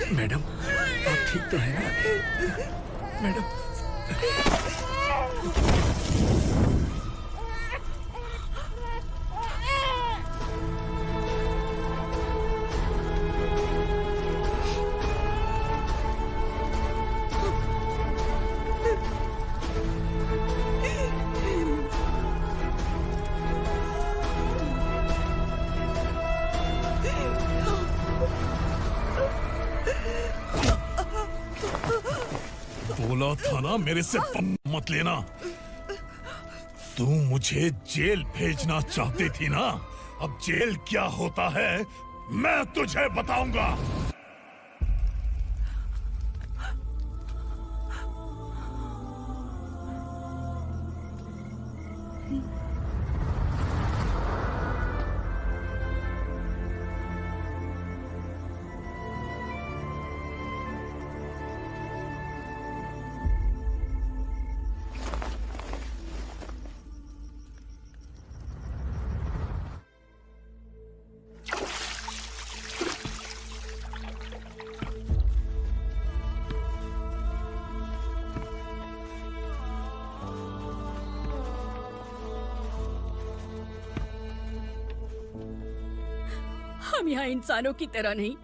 मैडम आप ठीक तो हैं ना? मैडम बोला था ना मेरे से पंगा मत लेना। तू मुझे जेल भेजना चाहती थी ना? अब जेल क्या होता है मैं तुझे बताऊंगा। हम यहाँ इंसानों की तरह नहीं,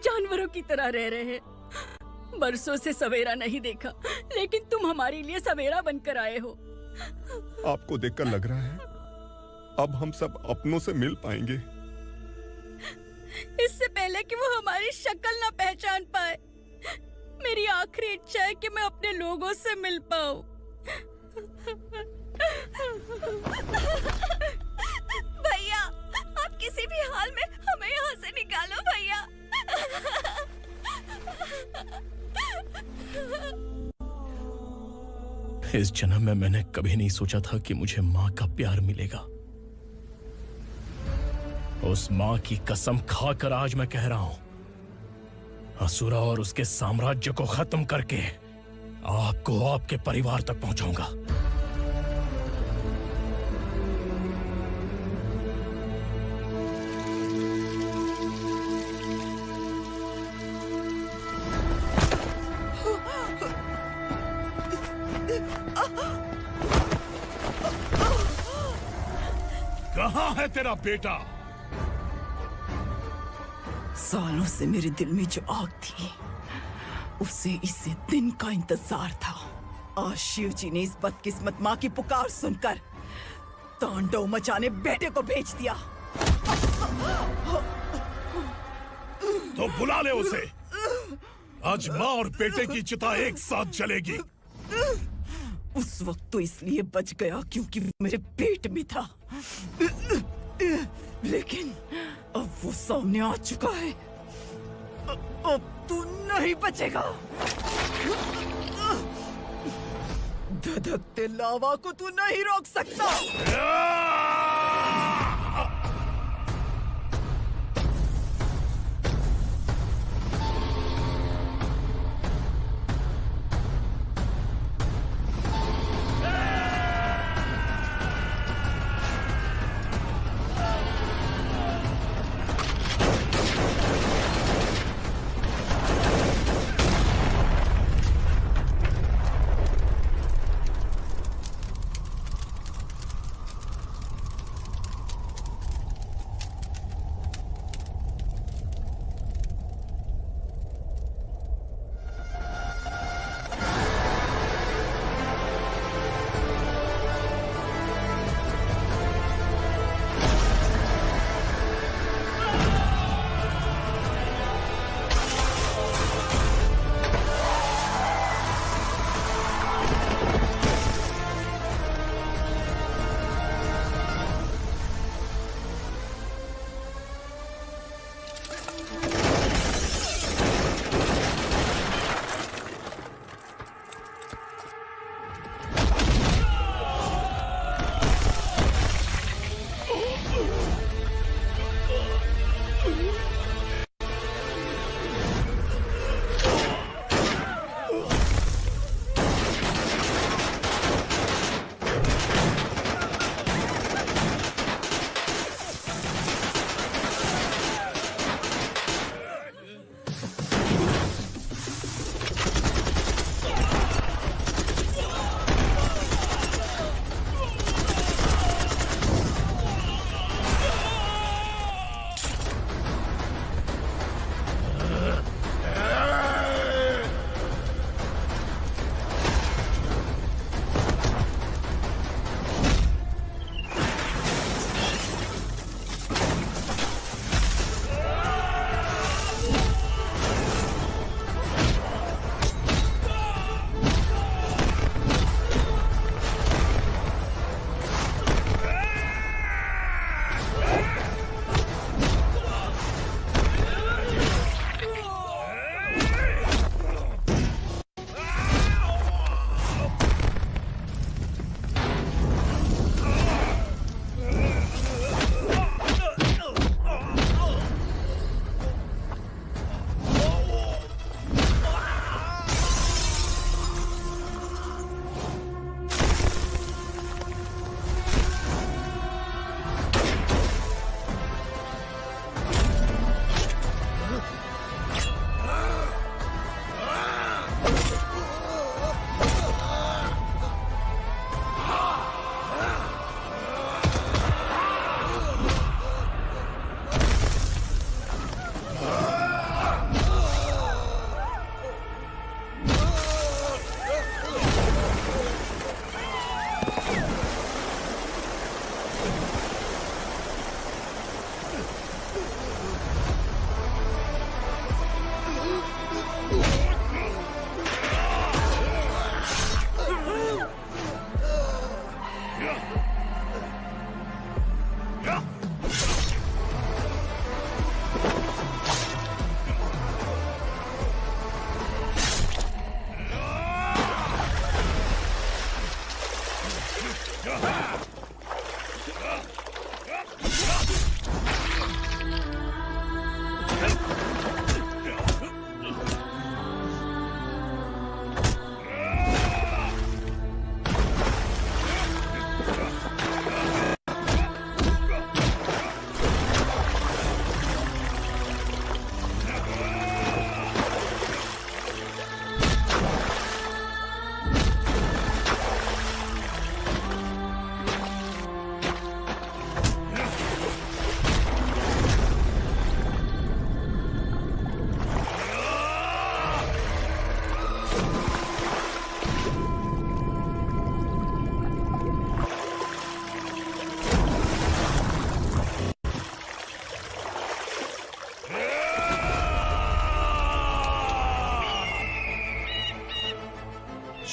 जानवरों की तरह रह रहे हैं। बरसों से सवेरा नहीं देखा, लेकिन तुम हमारे लिए सवेरा बनकर आए हो। आपको देखकर लग रहा है अब हम सब अपनों से मिल पाएंगे। इससे पहले कि वो हमारी शक्ल ना पहचान पाए, मेरी आखिरी इच्छा है कि मैं अपने लोगों से मिल पाऊं। भैया, आप किसी भी हाल में हमें यहाँ से निकालो भैया। इस जन्म में मैंने कभी नहीं सोचा था कि मुझे माँ का प्यार मिलेगा। उस माँ की कसम खाकर आज मैं कह रहा हूं, असुरा और उसके साम्राज्य को खत्म करके आपको आपके परिवार तक पहुंचाऊंगा। कहाँ है तेरा बेटा? सालों से मेरे दिल में जो आग थी, उसे इसी दिन का इंतजार था। आज शिव जी ने इस बदकिस्मत माँ की पुकार सुनकर तांडव मचाने बेटे को भेज दिया। तो बुला ले उसे। आज माँ और बेटे की चिता एक साथ जलेगी। उस वक्त तो इसलिए बच गया क्योंकि वो मेरे पेट में था, लेकिन अब वो सामने आ चुका है। अब तू नहीं बचेगा। धधकते लावा को तू नहीं रोक सकता।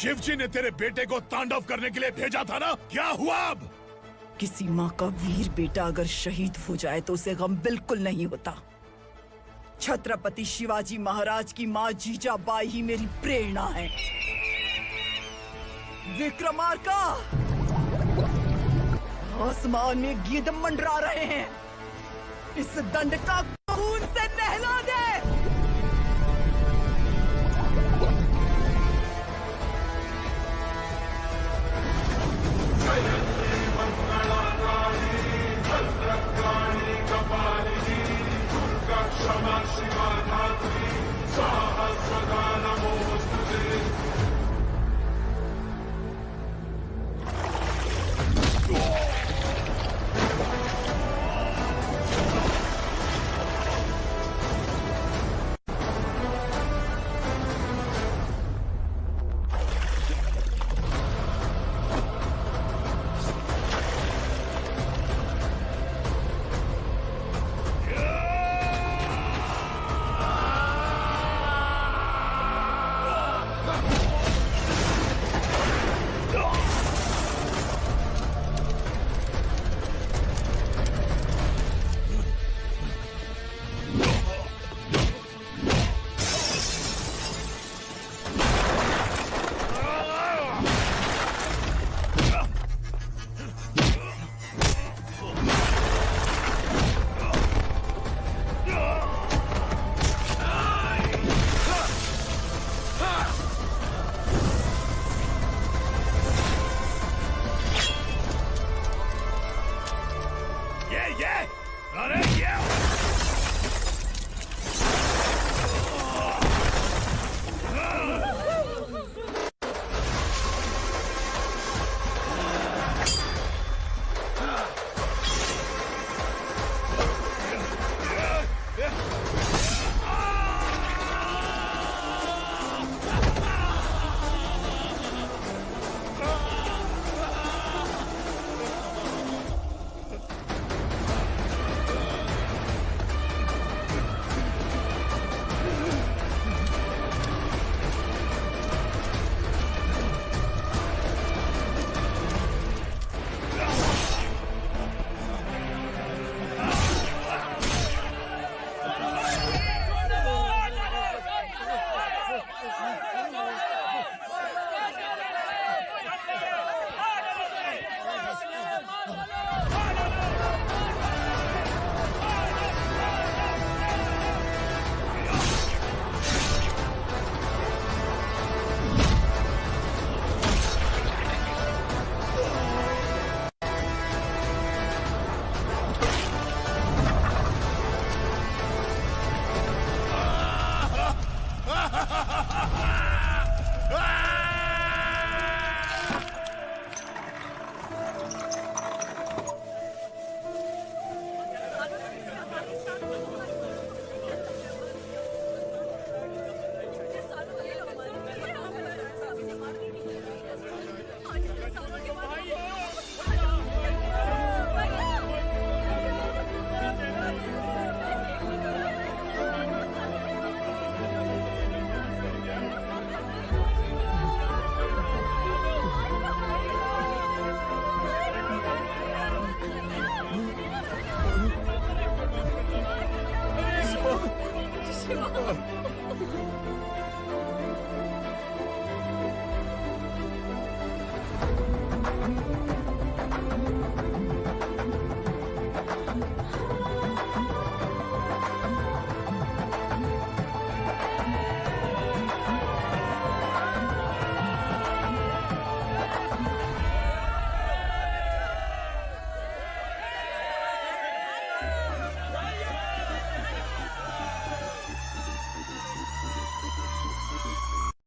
शिवजी ने तेरे बेटे को तांडव करने के लिए भेजा था ना, क्या हुआ अब? किसी माँ का वीर बेटा अगर शहीद हो जाए तो उसे गम बिल्कुल नहीं होता। छत्रपति शिवाजी महाराज की माँ जीजाबाई ही मेरी प्रेरणा है। विक्रमार्का, आसमान में गिद्ध मंडरा रहे हैं, इस दंड का खून से नहला दे। क्षमा शिवा धात्री सहस्रदा नमोस्तुते।